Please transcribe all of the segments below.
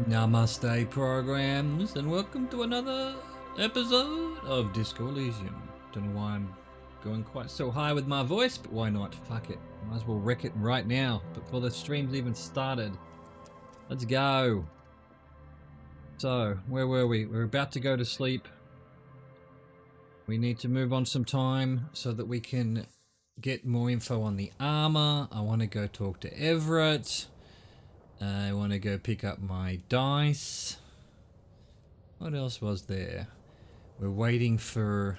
Namaste programs, and welcome to another episode of Disco Elysium. Don't know why I'm going quite so high with my voice, but why not? Fuck it. Might as well wreck it right now, before the stream's even started. Let's go. So, where were we? We're about to go to sleep. We need to move on some time so that we can get more info on the armor. I want to go talk to Everett. I want to go pick up my dice. What else was there? We're waiting for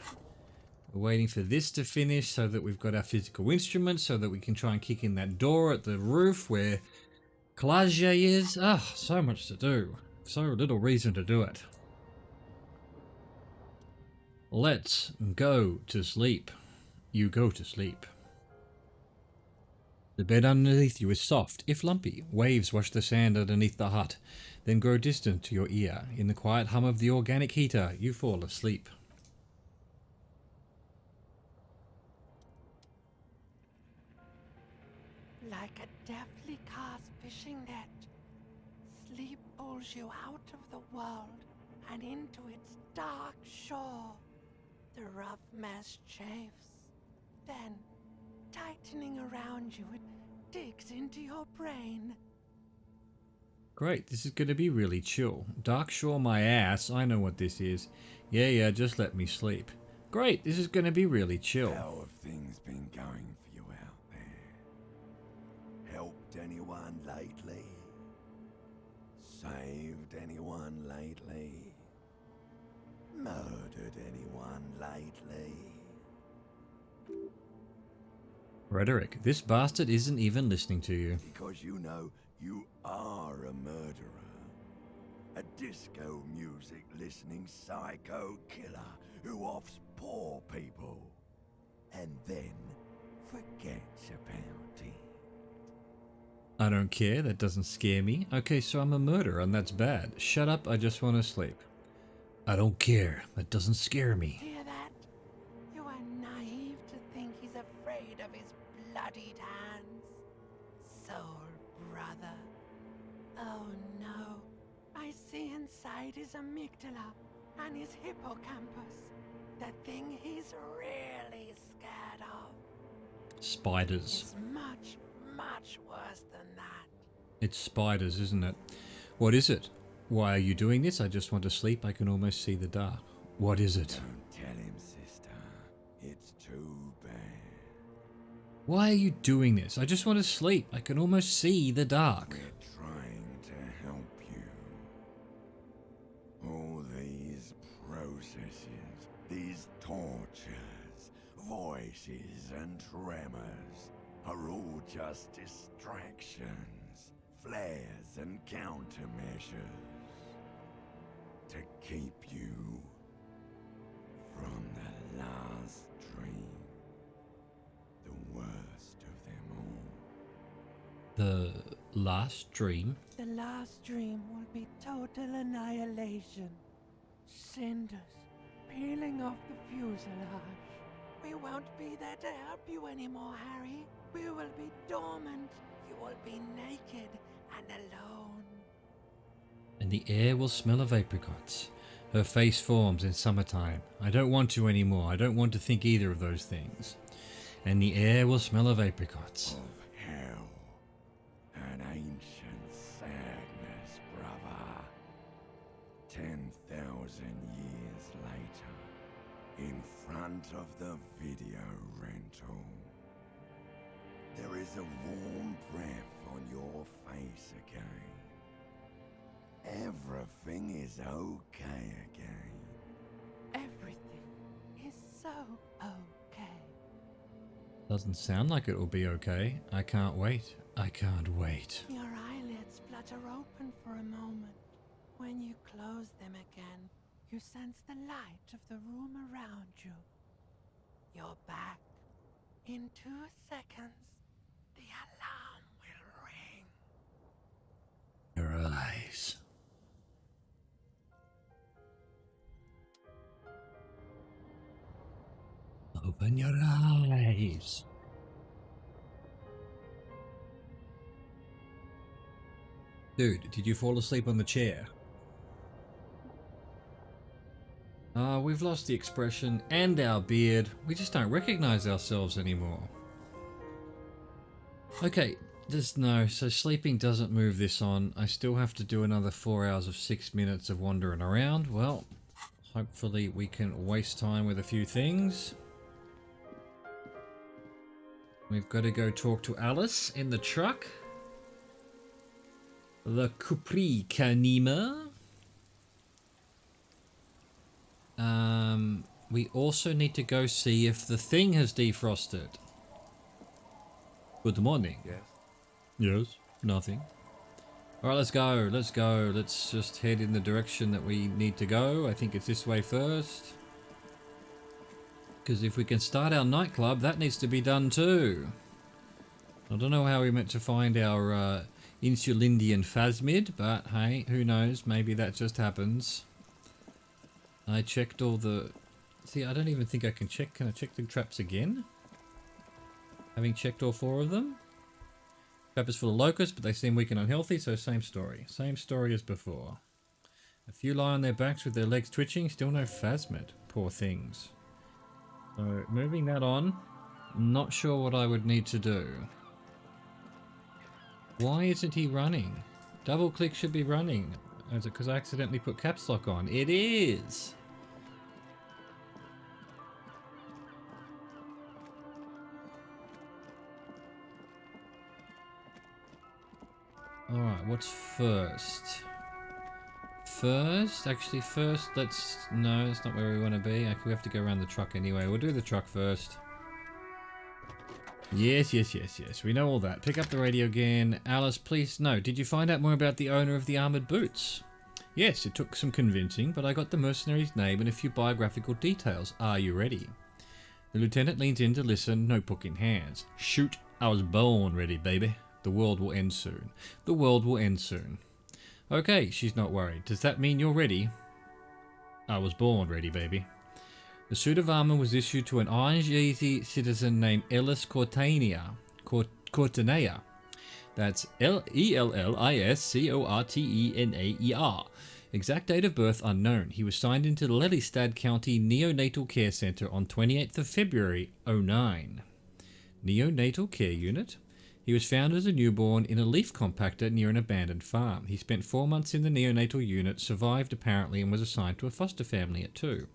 this to finish so that we've got our physical instruments so that we can try and kick in that door at the roof where Klaja is. Ah, so much to do. So little reason to do it. Let's go to sleep. You go to sleep. The bed underneath you is soft, if lumpy. Waves wash the sand underneath the hut, then grow distant to your ear. In the quiet hum of the organic heater, you fall asleep. Like a deftly cast fishing net, sleep pulls you out of the world and into its dark shore. The rough mesh chafes. Then, tightening around you, it digs into your brain. Great, this is going to be really chill. Dark shore my ass, I know what this is. Yeah, just let me sleep. Great, this is going to be really chill. How have things been going for you out there? Helped anyone lately? Saved anyone lately? Murdered anyone lately? Rhetoric, this bastard isn't even listening to you. Because you know you are a murderer. A disco music listening psycho killer who offs poor people and then forgets about it. I don't care, that doesn't scare me. Okay, so I'm a murderer and that's bad. Shut up, I just want to sleep. I don't care, that doesn't scare me. Hear that? You are naive to think he's afraid of his bloodied hands. Soul brother. Oh no. I see inside his amygdala and his hippocampus. The thing he's really scared of. Spiders. It's much, much worse than that. It's spiders, isn't it? What is it? Why are you doing this? I just want to sleep. I can almost see the dark. What is it? Don't tell him, sister. It's too bad. Why are you doing this? I just want to sleep. I can almost see the dark. We're trying to help you. All these processes, these tortures, voices and tremors are all just distractions, flares and countermeasures to keep you from the last dream, the worst of them all. The last dream? The last dream will be total annihilation. Cinders peeling off the fuselage. We won't be there to help you anymore, Harry. We will be dormant. You will be naked and alone. And the air will smell of apricots. Her face forms in summertime. I don't want to anymore. I don't want to think either of those things. And the air will smell of apricots. Of hell. An ancient sadness, brother. 10,000 years later, in front of the video rental, there is a warm breath on your face again. Everything is okay again. Everything is so okay. Doesn't sound like it will be okay. I can't wait. I can't wait. Your eyelids flutter open for a moment. When you close them again, you sense the light of the room around you. You're back. In 2 seconds, the alarm will ring. Your eyes. Open your eyes. Dude, did you fall asleep on the chair? We've lost the expression and our beard. We just don't recognize ourselves anymore. Okay, so sleeping doesn't move this on. I still have to do another 4 hours of 6 minutes of wandering around. Well, hopefully we can waste time with a few things. We've got to go talk to Alice in the truck. The Capri Kanima. We also need to go see if the thing has defrosted. Good morning. Yes. Yes, nothing. Alright, let's go. Let's go. Let's just head in the direction that we need to go. I think it's this way first. Because if we can start our nightclub, that needs to be done too. I don't know how we meant to find our Insulindian Phasmid, but hey, who knows? Maybe that just happens. I checked all the... See, I don't even think I can check. Can I check the traps again? Having checked all 4 of them? Trap is full of locusts, but they seem weak and unhealthy, so same story. Same story as before. A few lie on their backs with their legs twitching, still no Phasmid. Poor things. So, moving that on. Not sure what I would need to do. Why isn't he running? Double click should be running. Is it because I accidentally put caps lock on? It is! Alright, what's first? Let's... No, that's not where we want to be. Okay, we have to go around the truck anyway. We'll do the truck first. Yes. We know all that. Pick up the radio again. Alice, please. No, did you find out more about the owner of the armoured boots? Yes, it took some convincing, but I got the mercenary's name and a few biographical details. Are you ready? The lieutenant leans in to listen, notebook in hands. Shoot, I was born ready, baby. The world will end soon. The world will end soon. Okay, she's not worried. Does that mean you're ready? I was born ready, baby. The suit of armour was issued to an Aussie citizen named Ellis Cortanea. That's Elliscortenaer. Exact date of birth unknown. He was signed into the Lelystad County Neonatal Care Centre on 28th of February, 09. Neonatal Care Unit? He was found as a newborn in a leaf compactor near an abandoned farm. He spent 4 months in the neonatal unit, survived apparently, and was assigned to a foster family at 2.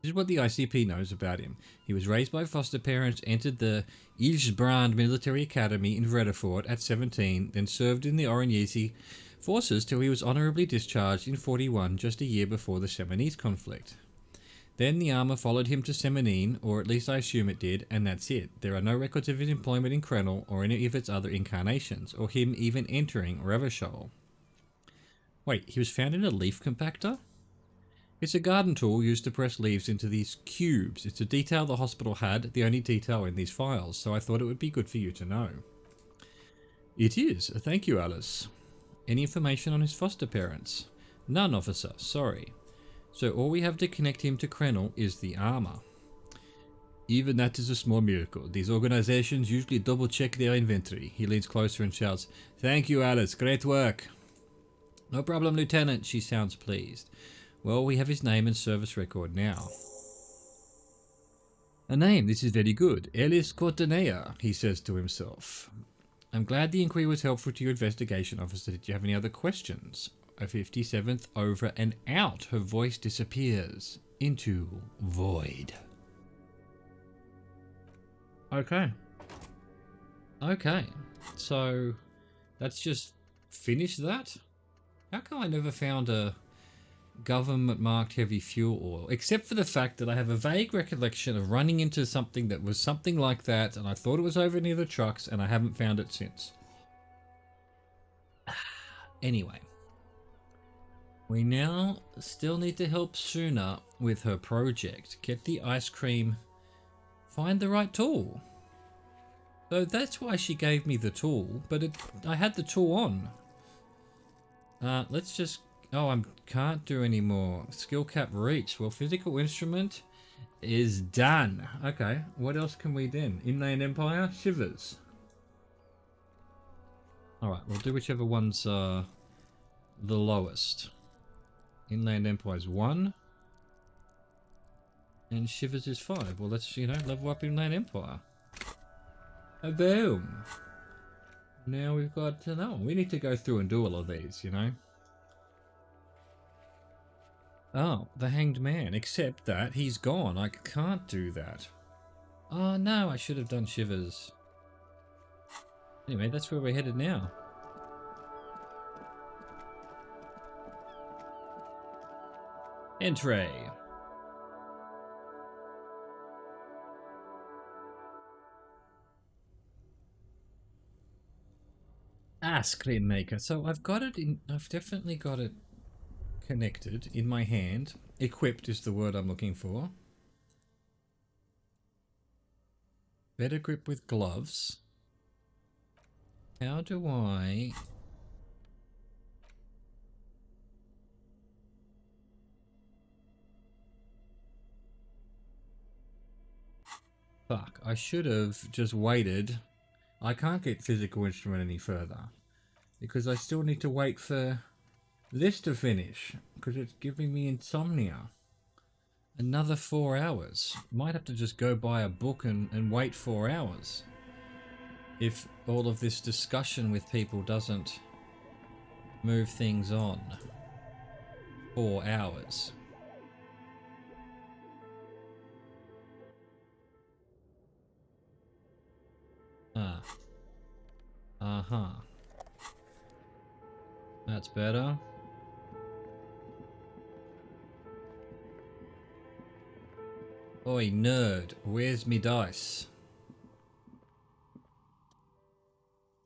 This is what the ICP knows about him. He was raised by foster parents, entered the Ilsbrand Military Academy in Rhetoric at 17, then served in the Orangesi forces till he was honourably discharged in 41, just a year before the Seminese conflict. Then the armour followed him to Seminine, or at least I assume it did, and that's it. There are no records of his employment in Krenel or any of its other incarnations, or him even entering Reykjavik. Wait, he was found in a leaf compactor? It's a garden tool used to press leaves into these cubes. It's a detail the hospital had, the only detail in these files, so I thought it would be good for you to know. It is. Thank you, Alice. Any information on his foster parents? None, officer. Sorry. So all we have to connect him to Krenel is the armour. Even that is a small miracle. These organizations usually double check their inventory. He leans closer and shouts, "Thank you, Alice. Great work." No problem, Lieutenant. She sounds pleased. Well, we have his name and service record now. A name. This is very good. Ellis Cortanea, he says to himself. I'm glad the inquiry was helpful to your investigation, officer. Did you have any other questions? A 57th over and out. Her voice disappears into void. Okay. So let's just finish that. How come I never found a government marked heavy fuel oil? Except for the fact that I have a vague recollection of running into something that was something like that, and I thought it was over near the trucks, and I haven't found it since. Anyway. We now still need to help Suna with her project. Get the ice cream. Find the right tool. So that's why she gave me the tool, but I had the tool on. Let's just... Oh, I can't do any more. Skill cap reach. Well, physical instrument is done. Okay, what else can we then? Inland Empire? Shivers. Alright, we'll do whichever one's the lowest. Inland Empire is 1. And Shivers is 5. Well, let's, you know, level up Inland Empire. Boom! Now we've got to know. We need to go through and do all of these, you know? Oh, the Hanged Man. Except that he's gone. I can't do that. Oh no, I should have done Shivers. Anyway, that's where we're headed now. Entree. Screen maker. So I've got it in. I've definitely got it connected in my hand. Equipped is the word I'm looking for. Better grip with gloves. How do I... Fuck, I should have just waited. I can't get physical instrument any further. Because I still need to wait for this to finish. Because it's giving me insomnia. Another 4 hours. Might have to just go buy a book and wait 4 hours. If all of this discussion with people doesn't move things on. 4 hours. Ah. Uh-huh. That's better. Oi, nerd. Where's me dice?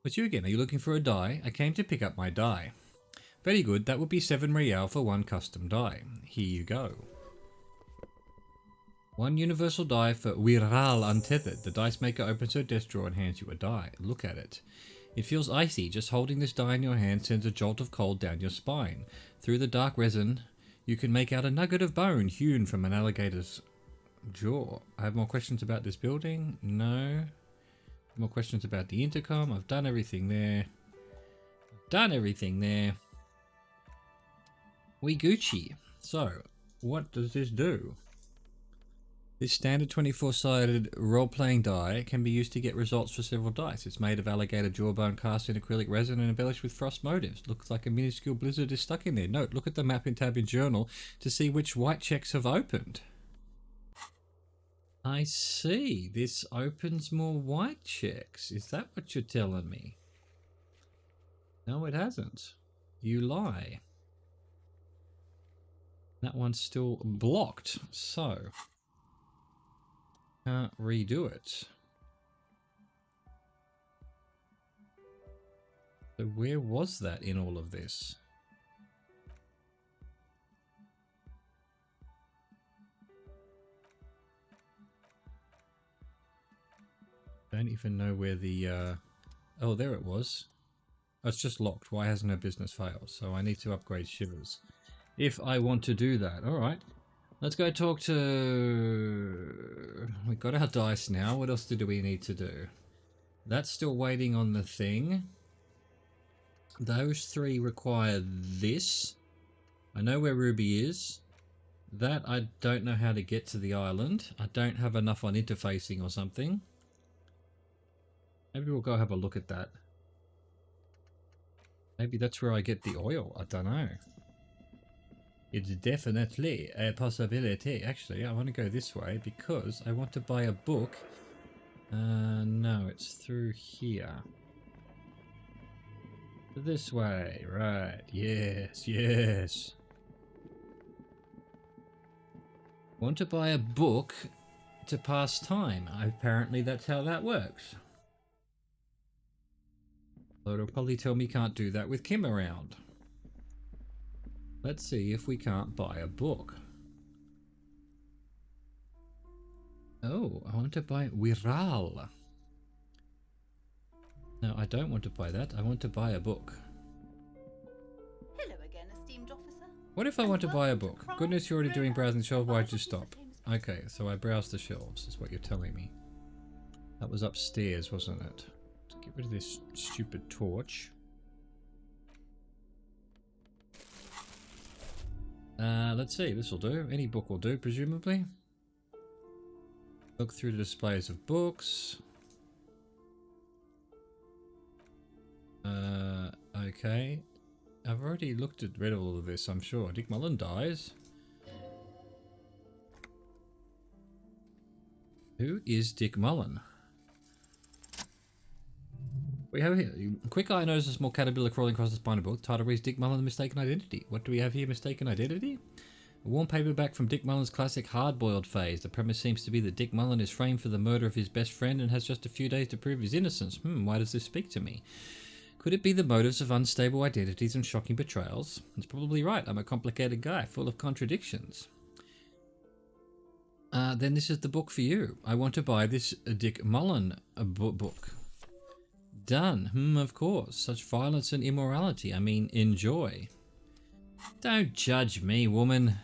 What's you again? Are you looking for a die? I came to pick up my die. Very good. That would be 7 real for 1 custom die. Here you go. 1 universal die for Viral Untethered. The dice maker opens her desk drawer and hands you a die. Look at it. It feels icy. Just holding this die in your hand sends a jolt of cold down your spine. Through the dark resin, you can make out a nugget of bone hewn from an alligator's jaw. I have more questions about this building. No. More questions about the intercom. I've done everything there. We Gucci. So, what does this do? This standard 24-sided role-playing die can be used to get results for several dice. It's made of alligator jawbone cast in acrylic resin and embellished with frost motifs. Looks like a minuscule blizzard is stuck in there. Note, look at the map in tab in journal to see which white checks have opened. I see. This opens more white checks. Is that what you're telling me? No, it hasn't. You lie. That one's still blocked. So, can't redo it. So where was that in all of this? Don't even know where the, oh, there it was. Oh, it's just locked. Why hasn't her business failed? So I need to upgrade Shivers. If I want to do that. Alright. Let's go talk to... We got our dice now. What else do we need to do? That's still waiting on the thing. Those 3 require this. I know where Ruby is. That I don't know how to get to the island. I don't have enough on interfacing or something. Maybe we'll go have a look at that. Maybe that's where I get the oil. I don't know. It's definitely a possibility. Actually, I want to go this way because I want to buy a book. No, it's through here. This way, right. Yes, yes. Want to buy a book to pass time. Apparently that's how that works. Though it'll probably tell me can't do that with Kim around. Let's see if we can't buy a book. Oh, I want to buy Viral. No, I don't want to buy that. I want to buy a book. Hello again, esteemed officer. What if I want to buy a book? Goodness, you're already doing browsing shelves. Why'd you stop? Okay, so I browsed the shelves, is what you're telling me. That was upstairs, wasn't it? Let's get rid of this stupid torch. Let's see, this will do. Any book will do, presumably. Look through the displays of books. Okay. I've already read all of this, I'm sure. Dick Mullen dies. Who is Dick Mullen? We have here. Quick eye notices a small caterpillar crawling across the spine book. Title reads Dick Mullen, The Mistaken Identity. What do we have here? Mistaken Identity? A worn paperback from Dick Mullen's classic hard-boiled phase. The premise seems to be that Dick Mullen is framed for the murder of his best friend and has just a few days to prove his innocence. Why does this speak to me? Could it be the motives of unstable identities and shocking betrayals? It's probably right. I'm a complicated guy, full of contradictions. Then this is the book for you. I want to buy this Dick Mullen book. Done. Of course. Such violence and immorality. I mean, enjoy. Don't judge me, woman.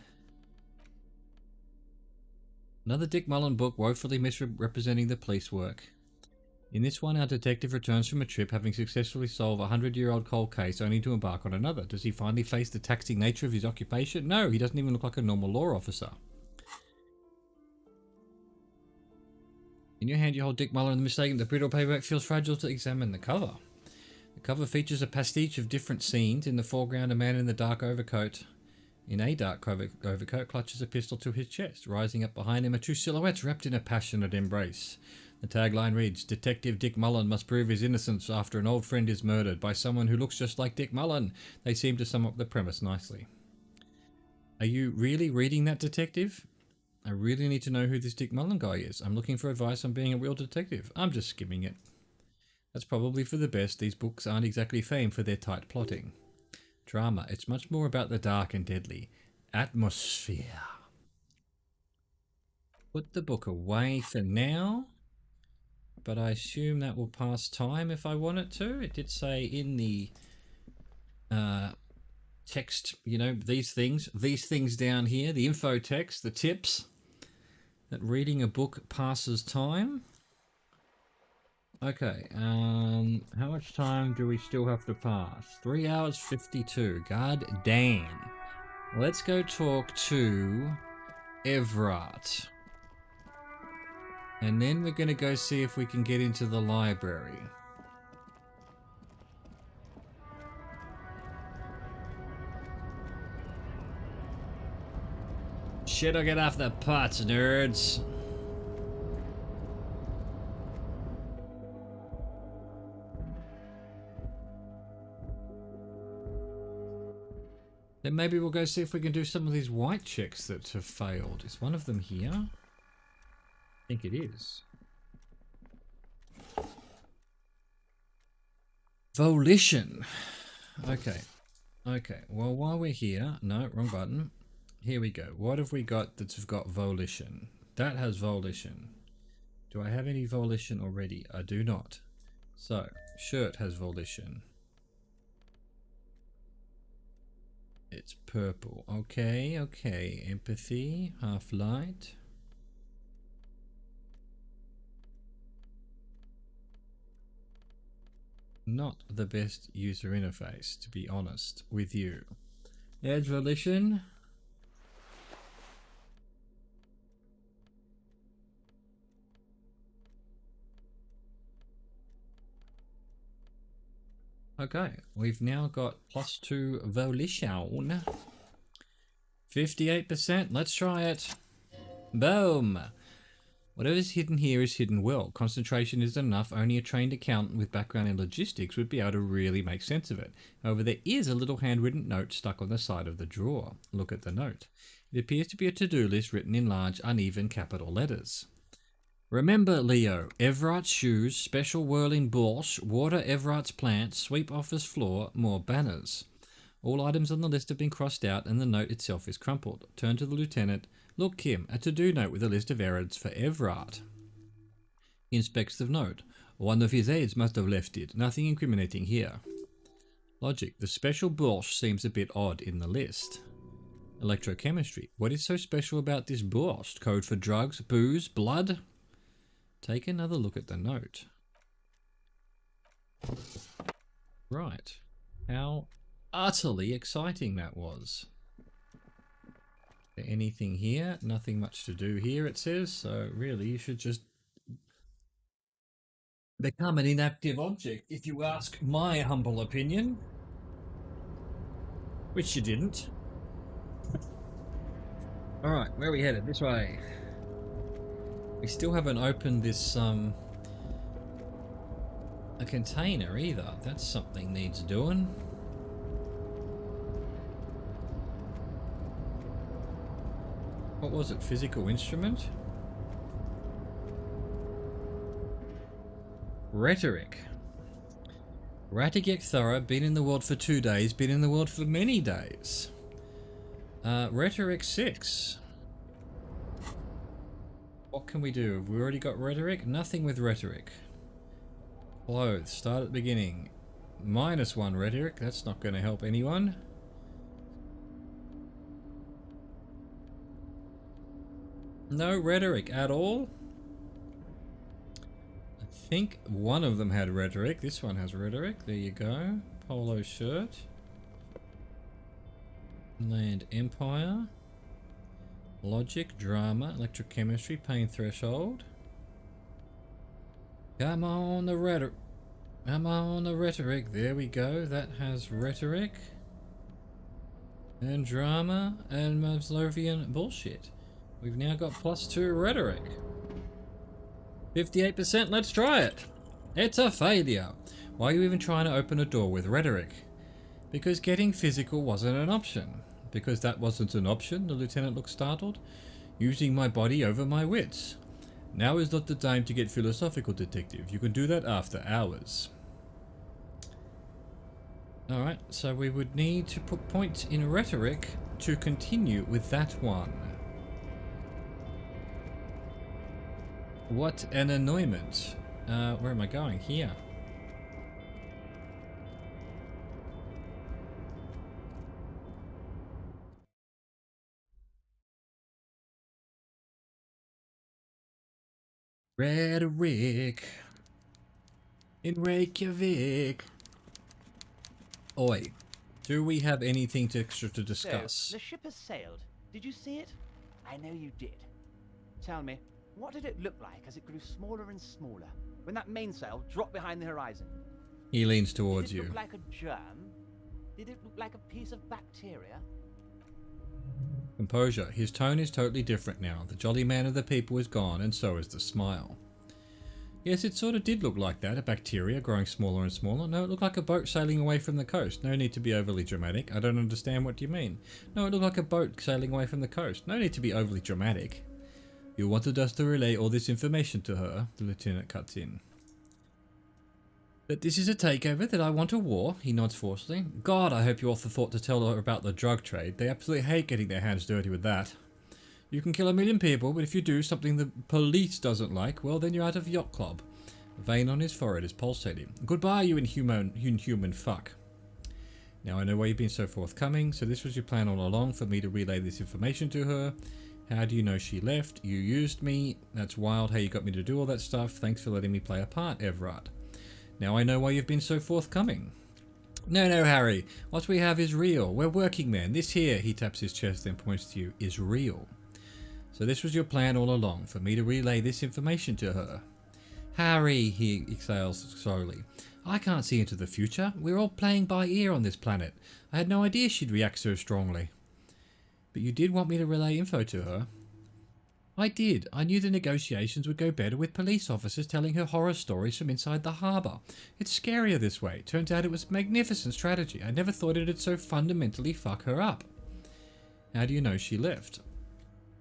Another Dick Mullen book woefully misrepresenting the police work. In this one, our detective returns from a trip having successfully solved a 100-year-old cold case only to embark on another. Does he finally face the taxing nature of his occupation? No, he doesn't even look like a normal law officer. In your hand, you hold Dick Mullen and the Mistaken. The brittle paperback feels fragile to examine the cover. The cover features a pastiche of different scenes. In the foreground, a man in a dark overcoat clutches a pistol to his chest. Rising up behind him are two silhouettes wrapped in a passionate embrace. The tagline reads, Detective Dick Mullen must prove his innocence after an old friend is murdered by someone who looks just like Dick Mullen. They seem to sum up the premise nicely. Are you really reading that, detective? I really need to know who this Dick Mullen guy is. I'm looking for advice on being a real detective. I'm just skimming it. That's probably for the best. These books aren't exactly famed for their tight plotting. Drama. It's much more about the dark and deadly. Atmosphere. Put the book away for now. But I assume that will pass time if I want it to. It did say in the text, you know, these things down here, the info text, the tips, that reading a book passes time. Okay, how much time do we still have to pass? 3 hours 52. God damn. Let's go talk to Everett. And then we're going to go see if we can get into the library. Shit'll get off the pots, nerds. Then maybe we'll go see if we can do some of these white checks that have failed. Is one of them here? I think it is. Volition. Okay. Okay. Well, while we're here... No, wrong button. Here we go. What have we got that's got volition? That has volition. Do I have any volition already? I do not. So, shirt has volition. It's purple. Okay, okay. Empathy, half light. Not the best user interface, to be honest with you. Edge volition. Okay, we've now got +2 volition. 58%, let's try it. Boom! Whatever's hidden here is hidden well. Concentration isn't enough. Only a trained accountant with background in logistics would be able to really make sense of it. However, there is a little handwritten note stuck on the side of the drawer. Look at the note. It appears to be a to-do list written in large, uneven capital letters. Remember, Leo, Everart's shoes, special whirling borscht, water Everart's plants, sweep office floor, more banners. All items on the list have been crossed out and the note itself is crumpled. Turn to the lieutenant. Look, Kim, a to-do note with a list of errands for Everart. He inspects the note. One of his aides must have left it. Nothing incriminating here. Logic. The special borscht seems a bit odd in the list. Electrochemistry. What is so special about this borscht? Code for drugs, booze, blood? Take another look at the note. Right. How utterly exciting that was. Anything here? Nothing much to do here, it says. So really, you should just become an inactive object, if you ask my humble opinion. Which you didn't. Alright, where are we headed? This way. We still haven't opened this, a container either. That's something needs doing. What was it? Physical instrument? Rhetoric. Reykjavik thorough, been in the world for 2 days, been in the world for many days. Rhetoric 6. What can we do? Have we already got rhetoric? Nothing with rhetoric. Clothes, start at the beginning. -1 rhetoric, that's not going to help anyone. No rhetoric at all. I think one of them had rhetoric. This one has rhetoric. There you go. Polo shirt. Land Empire. Logic, drama, electrochemistry, pain threshold. Come on the rhetoric. Come on the rhetoric. There we go. That has rhetoric. And drama and Maslowian bullshit. We've now got +2 rhetoric. 58%, let's try it. It's a failure. Why are you even trying to open a door with rhetoric? Because getting physical wasn't an option. Because that wasn't an option, the lieutenant looked startled. Using my body over my wits. Now is not the time to get philosophical, detective. You can do that after hours. Alright, so we would need to put points in rhetoric to continue with that one. What an annoyment. Where am I going? Here. Rhetoric. In Reykjavik. Oi. Do we have anything extra to discuss? So, the ship has sailed. Did you see it? I know you did. Tell me, what did it look like as it grew smaller and smaller, when that mainsail dropped behind the horizon? He leans towards you. you. Did it look like a germ? Did it look like a piece of bacteria? Composure. His tone is totally different now. The jolly man of the people is gone, and so is the smile. Yes, it sort of did look like that, a bacteria growing smaller and smaller. No, it looked like a boat sailing away from the coast. No need to be overly dramatic. I don't understand what you mean. No, it looked like a boat sailing away from the coast. No need to be overly dramatic. You wanted us to relay all this information to her, the lieutenant cuts in. That this is a takeover, that I want a war, he nods forcefully. God, I hope you also thought to tell her about the drug trade. They absolutely hate getting their hands dirty with that. You can kill 1 million people, but if you do something the police doesn't like, well then you're out of yacht club. A vein on his forehead is pulsating. Goodbye, you inhuman fuck. Now I know why you've been so forthcoming, so this was your plan all along, for me to relay this information to her. How do you know she left? You used me. That's wild how you got me to do all that stuff. Thanks for letting me play a part, Everard. Now I know why you've been so forthcoming. No, Harry. What we have is real. We're working men. This here, he taps his chest then points to you, is real. So this was your plan all along, for me to relay this information to her. Harry, he exhales slowly. I can't see into the future. We're all playing by ear on this planet. I had no idea she'd react so strongly. But you did want me to relay info to her. I did. I knew the negotiations would go better with police officers telling her horror stories from inside the harbour. It's scarier this way. Turns out it was a magnificent strategy. I never thought it'd so fundamentally fuck her up. How do you know she left?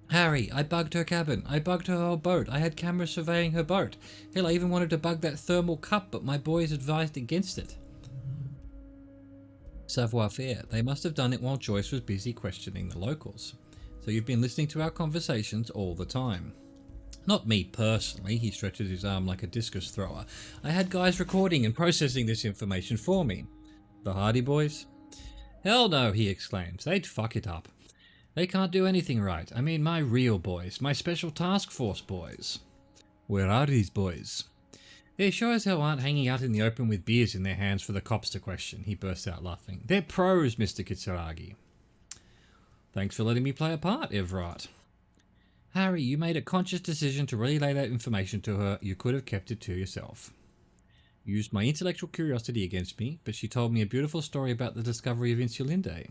Harry, I bugged her cabin. I bugged her whole boat. I had cameras surveying her boat. Hell, I even wanted to bug that thermal cup, but my boys advised against it. Savoir faire. They must have done it while Joyce was busy questioning the locals. So you've been listening to our conversations all the time. Not me personally, he stretches his arm like a discus thrower. I had guys recording and processing this information for me. The Hardy Boys? Hell no, he exclaims. They'd fuck it up. They can't do anything right. I mean my real boys, my special task force boys. Where are these boys? They sure as hell aren't hanging out in the open with beers in their hands for the cops to question, he bursts out laughing. They're pros, Mr. Kitsuragi. Thanks for letting me play a part, Everett. Harry, you made a conscious decision to relay that information to her. You could have kept it to yourself. You used my intellectual curiosity against me, but she told me a beautiful story about the discovery of insulinde.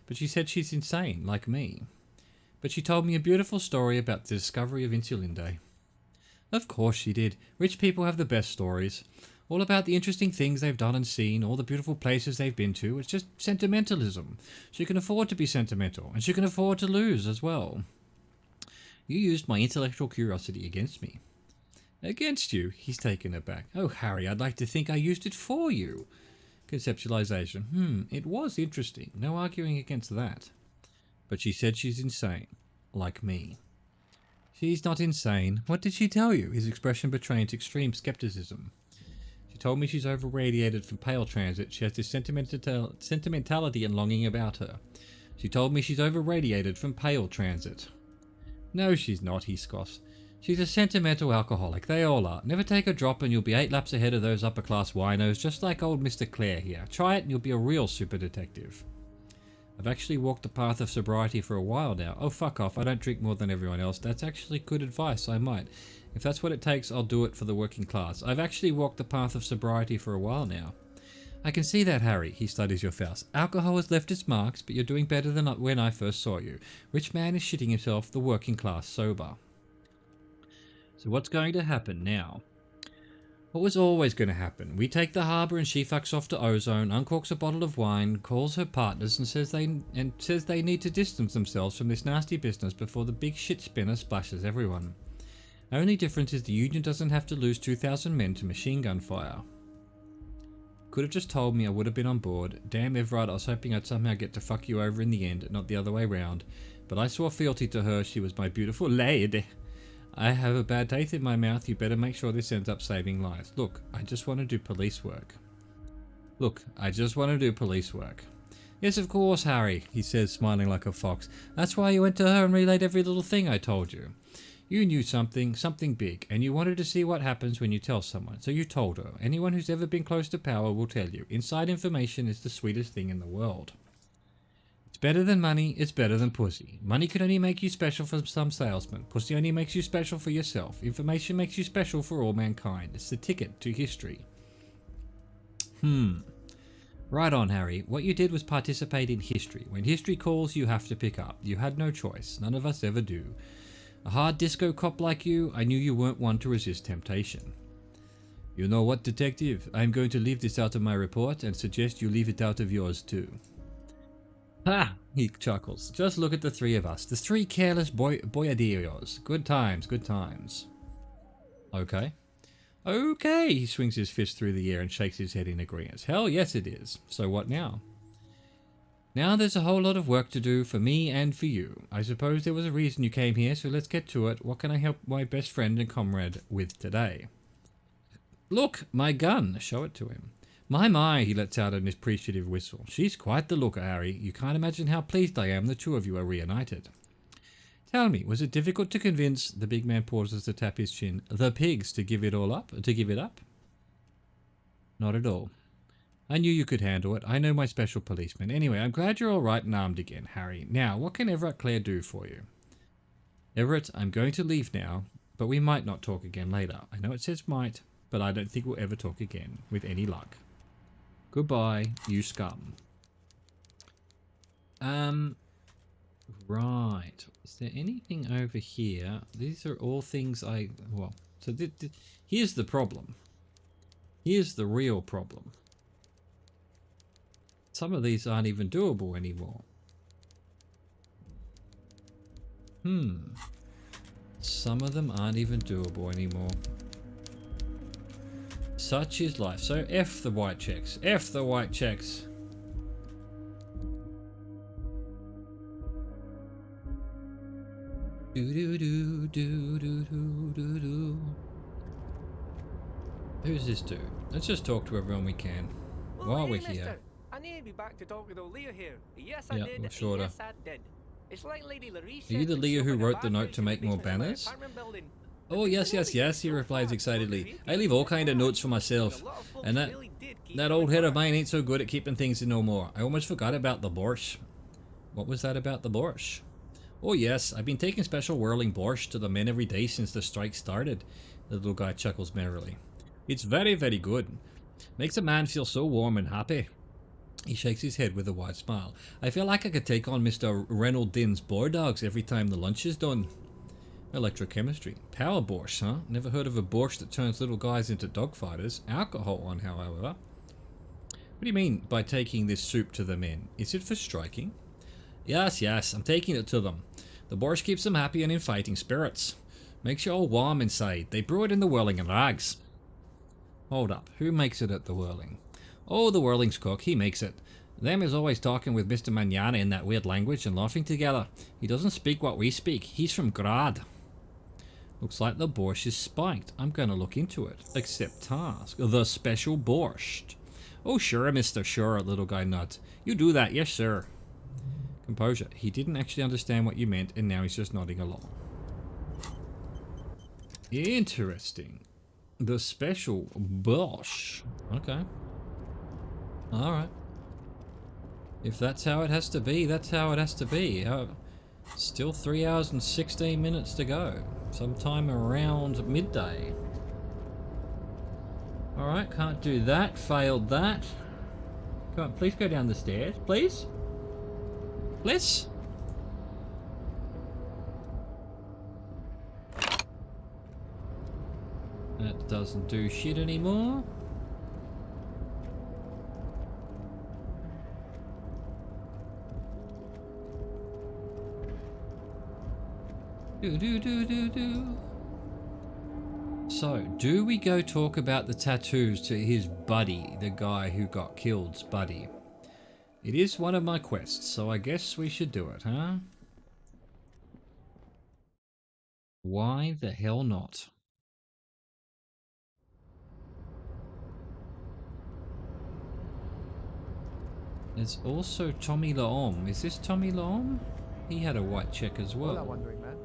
But she said she's insane, like me. But she told me a beautiful story about the discovery of insulinde. Of course she did. Rich people have the best stories. All about the interesting things they've done and seen, all the beautiful places they've been to. It's just sentimentalism. She can afford to be sentimental, and she can afford to lose as well. You used my intellectual curiosity against me. Against you? He's taken aback. Oh, Harry, I'd like to think I used it for you. Conceptualization. It was interesting. No arguing against that. But she said she's insane. Like me. She's not insane. What did she tell you? His expression betrayed extreme skepticism. She told me she's over-radiated from pale transit. She has this sentimentality and longing about her. She told me she's over-radiated from pale transit. No, she's not, he scoffs. She's a sentimental alcoholic. They all are. Never take a drop and you'll be 8 laps ahead of those upper-class winos, just like old Mr. Clare here. Try it and you'll be a real super detective. I've actually walked the path of sobriety for a while now. Oh, fuck off. I don't drink more than everyone else. That's actually good advice. I might. If that's what it takes, I'll do it for the working class. I've actually walked the path of sobriety for a while now. I can see that, Harry. He studies your face. Alcohol has left its marks, but you're doing better than when I first saw you. Rich man is shitting himself, the working class sober. So what's going to happen now? What was always going to happen? We take the harbour and she fucks off to Ozone, uncorks a bottle of wine, calls her partners and says they need to distance themselves from this nasty business before the big shit spinner splashes everyone. Only difference is the Union doesn't have to lose 2,000 men to machine gun fire. Could have just told me, I would have been on board. Damn Everard, I was hoping I'd somehow get to fuck you over in the end, not the other way round. But I swore fealty to her, she was my beautiful lady. I have a bad taste in my mouth, you better make sure this ends up saving lives. Look, I just want to do police work. Yes, of course, Harry, he says, smiling like a fox. That's why you went to her and relayed every little thing I told you. You knew something big, and you wanted to see what happens when you tell someone, so you told her. Anyone who's ever been close to power will tell you. Inside information is the sweetest thing in the world. It's better than money, it's better than pussy. Money can only make you special for some salesman. Pussy only makes you special for yourself. Information makes you special for all mankind. It's the ticket to history. Right on, Harry. What you did was participate in history. When history calls, you have to pick up. You had no choice. None of us ever do. A hard disco cop like you, I knew you weren't one to resist temptation. You know what, detective? I'm going to leave this out of my report and suggest you leave it out of yours too. Ha! He chuckles. Just look at the three of us. The three careless boyadillos. Good times, good times. Okay. Okay, he swings his fist through the air and shakes his head in agreement. Hell yes it is. So what now? Now there's a whole lot of work to do for me and for you. I suppose there was a reason you came here, so let's get to it. What can I help my best friend and comrade with today? Look, my gun. Show it to him. My, he lets out an appreciative whistle. She's quite the looker, Harry. You can't imagine how pleased I am the two of you are reunited. Tell me, was it difficult to convince, the big man pauses to tap his chin, the pigs to give it up? Not at all. I knew you could handle it. I know my special policeman. Anyway, I'm glad you're all right and armed again, Harry. Now, what can Everett Clare do for you? Everett, I'm going to leave now, but we might not talk again later. I know it says might, but I don't think we'll ever talk again, with any luck. Goodbye, you scum. Right. Is there anything over here? These are all things well, so here's the problem. Here's the real problem. Some of these aren't even doable anymore. Some of them aren't even doable anymore. Such is life. So F the white checks. F the white checks. Who's this dude? Let's just talk to everyone we can while we're here. Mister. I need to be back to talk with old Leah here. Yes, I Yeah, did. I'm sure. Yes, I did. It's like Lady Larisse. Are you the Leah who wrote the note to make more banners? Oh, yes, he replies excitedly. I leave all kind of notes for myself. And that old head of mine ain't so good at keeping things in no more. I almost forgot about the borscht. What was that about the borscht? Oh yes, I've been taking special whirling borscht to the men every day since the strike started. The little guy chuckles merrily. It's very, very good. Makes a man feel so warm and happy. He shakes his head with a wide smile. I feel like I could take on Mr. Reynold Din's boar dogs every time the lunch is done. Electrochemistry. Power borscht, huh? Never heard of a borscht that turns little guys into dogfighters. Alcohol one, however. What do you mean by taking this soup to the men? Is it for striking? Yes, yes, I'm taking it to them. The borscht keeps them happy and in fighting spirits. Makes you all warm inside. They brew it in the whirling and rags. Hold up, who makes it at the whirling? Oh, the whirling's cook, he makes it. Them is always talking with Mr. Manana in that weird language and laughing together. He doesn't speak what we speak. He's from Grad. Looks like the borscht is spiked. I'm gonna look into it. Accept task. The special borscht. Oh sure, mister, sure, little guy nods. You do that, yes sir. Composure. He didn't actually understand what you meant and now he's just nodding along. Interesting. The special borscht. Okay. Alright. If that's how it has to be, that's how it has to be. Still 3 hours and 16 minutes to go. Sometime around midday. Alright, can't do that. Failed that. Come on, please go down the stairs. Please? Please? That doesn't do shit anymore. Do. So, do we go talk about the tattoos to his buddy, the guy who got killed's buddy? It is one of my quests, so I guess we should do it, huh? Why the hell not? There's also Tommy Laom. Is this Tommy Laom? He had a white check as well. Hola, wandering man.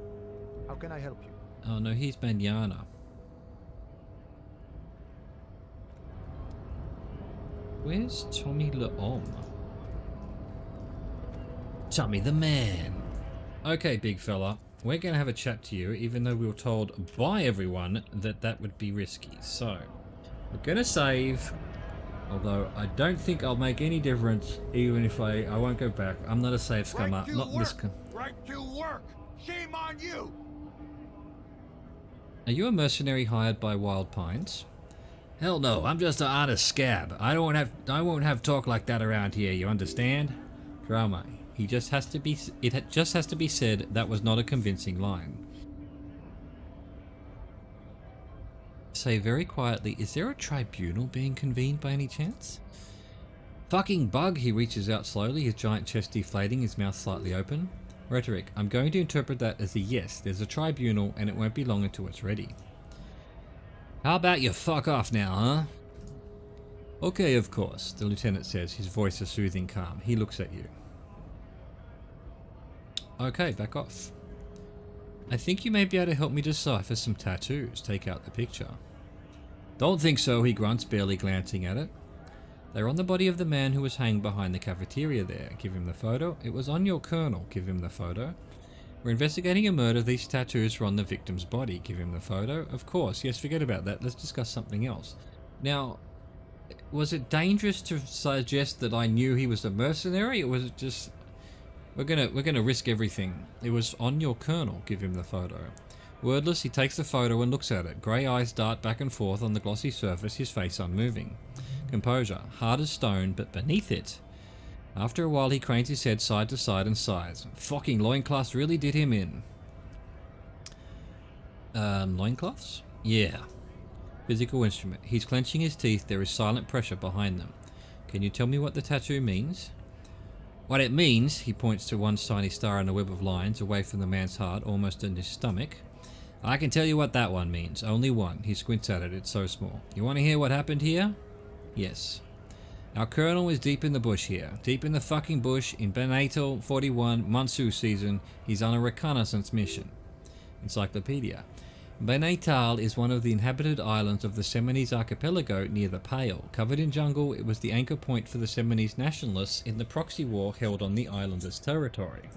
How can I help you? Oh no, he's Banyana. Where's Tommy Laom? Tommy the man. Okay, big fella. We're going to have a chat to you, even though we were told by everyone that that would be risky. So, we're going to save. Although, I don't think I'll make any difference, even if I won't go back. I'm not a save scummer. Not in this. Right to work! Shame on you! Are you a mercenary hired by Wild Pines? Hell no, I'm just an honest scab. I won't have talk like that around here, you understand? Drama. It just has to be said that was not a convincing line. Say very quietly, is there a tribunal being convened by any chance? Fucking bug, he reaches out slowly, his giant chest deflating, his mouth slightly open. Rhetoric, I'm going to interpret that as a yes, there's a tribunal and it won't be long until it's ready. How about you fuck off now, huh? Okay, of course, the lieutenant says, his voice a soothing calm. He looks at you. Okay, back off. I think you may be able to help me decipher some tattoos. Take out the picture. Don't think so, he grunts, barely glancing at it. They're on the body of the man who was hanged behind the cafeteria there. Give him the photo. It was on your colonel. Give him the photo. We're investigating a murder. These tattoos were on the victim's body. Give him the photo. Of course. Yes, forget about that. Let's discuss something else. Now, was it dangerous to suggest that I knew he was a mercenary, or was it just... We're gonna risk everything. It was on your colonel. Give him the photo. Wordless, he takes the photo and looks at it. Grey eyes dart back and forth on the glossy surface, his face unmoving. Composure, hard as stone, but beneath it. After a while, he cranes his head side to side and sighs. Fucking loincloths really did him in. Loincloths? Yeah. Physical instrument. He's clenching his teeth. There is silent pressure behind them. Can you tell me what the tattoo means? What it means, he points to one tiny star in a web of lines away from the man's heart, almost in his stomach. I can tell you what that one means. Only one. He squints at it. It's so small. You want to hear what happened here? Yes. Our colonel is deep in the bush here. Deep in the fucking bush in Benatal 41 Monsoon season. He's on a reconnaissance mission. Encyclopedia. Benatal is one of the inhabited islands of the Seminoles archipelago near the Pale. Covered in jungle, it was the anchor point for the Seminoles nationalists in the proxy war held on the islanders' territory.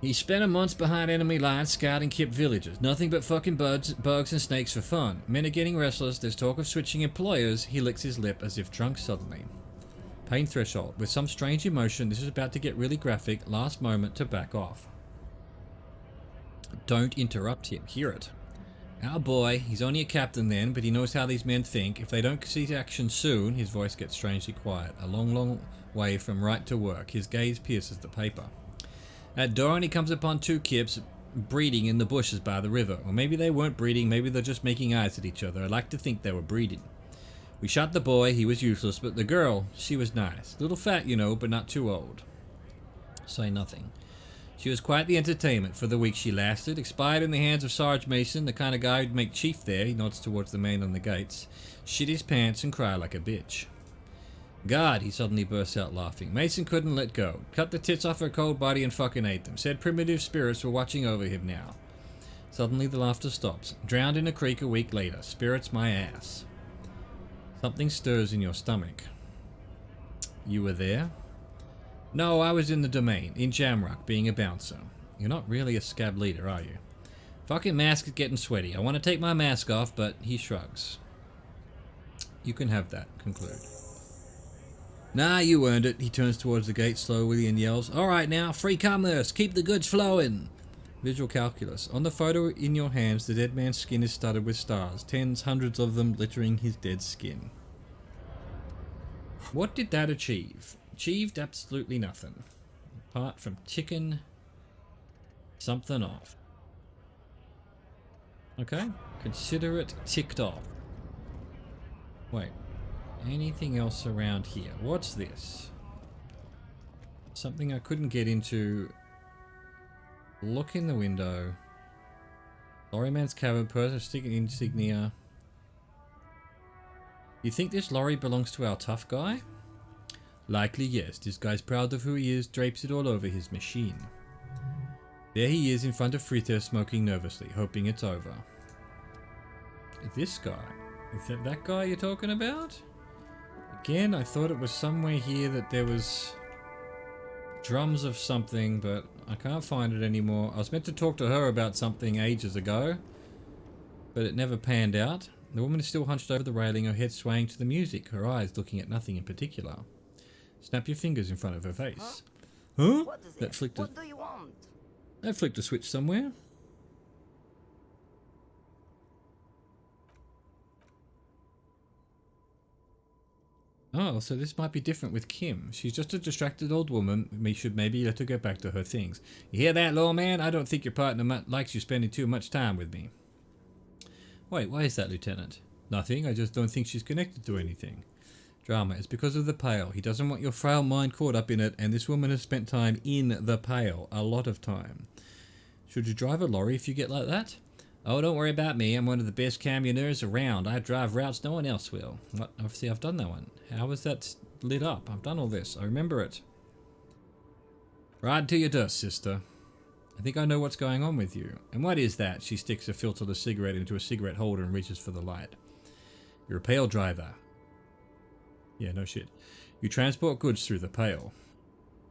He spent a month behind enemy lines scouting Kip villages. Nothing but fucking bugs and snakes for fun. Men are getting restless. There's talk of switching employers. He licks his lip as if drunk suddenly. Pain threshold. With some strange emotion, this is about to get really graphic. Last moment to back off. Don't interrupt him. Hear it. Our boy, he's only a captain then, but he knows how these men think. If they don't see action soon, his voice gets strangely quiet. A long, long way from right to work. His gaze pierces the paper. At dawn, he comes upon two Kips breeding in the bushes by the river. Or maybe they weren't breeding, maybe they're just making eyes at each other. I like to think they were breeding. We shot the boy, he was useless, but the girl, she was nice. Little fat, you know, but not too old. Say nothing. She was quite the entertainment for the week she lasted. Expired in the hands of Sarge Mason, the kind of guy who'd make chief there. He nods towards the man on the gates. Shit his pants and cry like a bitch. God, he suddenly bursts out laughing. Mason couldn't let go. Cut the tits off her cold body and fucking ate them. Said primitive spirits were watching over him now. Suddenly the laughter stops. Drowned in a creek a week later. Spirits my ass. Something stirs in your stomach. You were there? No, I was in the domain, in Jamrock, being a bouncer. You're not really a scab leader, are you? Fucking mask is getting sweaty. I want to take my mask off, but he shrugs. You can have that. Conclude. Nah, you earned it. He turns towards the gate slowly and yells, Alright now, free commerce, keep the goods flowing. Visual calculus. On the photo in your hands, the dead man's skin is studded with stars, tens, hundreds of them littering his dead skin. What did that achieve? Achieved absolutely nothing. Apart from ticking something off. Okay, consider it ticked off. Wait. Anything else around here? What's this? Something I couldn't get into. Look in the window. Lorryman's cabin, person sticking insignia. You think this lorry belongs to our tough guy? Likely yes. This guy's proud of who he is, drapes it all over his machine. There he is in front of Fritter, smoking nervously, hoping it's over. This guy? Is that guy you're talking about? Again, I thought it was somewhere here that there was drums of something, but I can't find it anymore. I was meant to talk to her about something ages ago, but it never panned out. The woman is still hunched over the railing, her head swaying to the music, her eyes looking at nothing in particular. Snap your fingers in front of her face. Huh? That flicked What do you want? That flicked a switch somewhere. Oh, so this might be different with Kim. She's just a distracted old woman. We should maybe let her go back to her things. You hear that, lawman? I don't think your partner likes you spending too much time with me. Wait, why is that, Lieutenant? Nothing. I just don't think she's connected to anything. Drama. It's because of the Pale. He doesn't want your frail mind caught up in it, and this woman has spent time in the Pale. A lot of time. Should you drive a lorry if you get like that? Oh, don't worry about me. I'm one of the best camioners around. I drive routes no one else will. What? Obviously, I've done that one. How was that lit up? I've done all this. I remember it. Ride to your dust, sister. I think I know what's going on with you. And what is that? She sticks a filterless cigarette into a cigarette holder and reaches for the light. You're a Pale driver. Yeah, no shit. You transport goods through the Pale.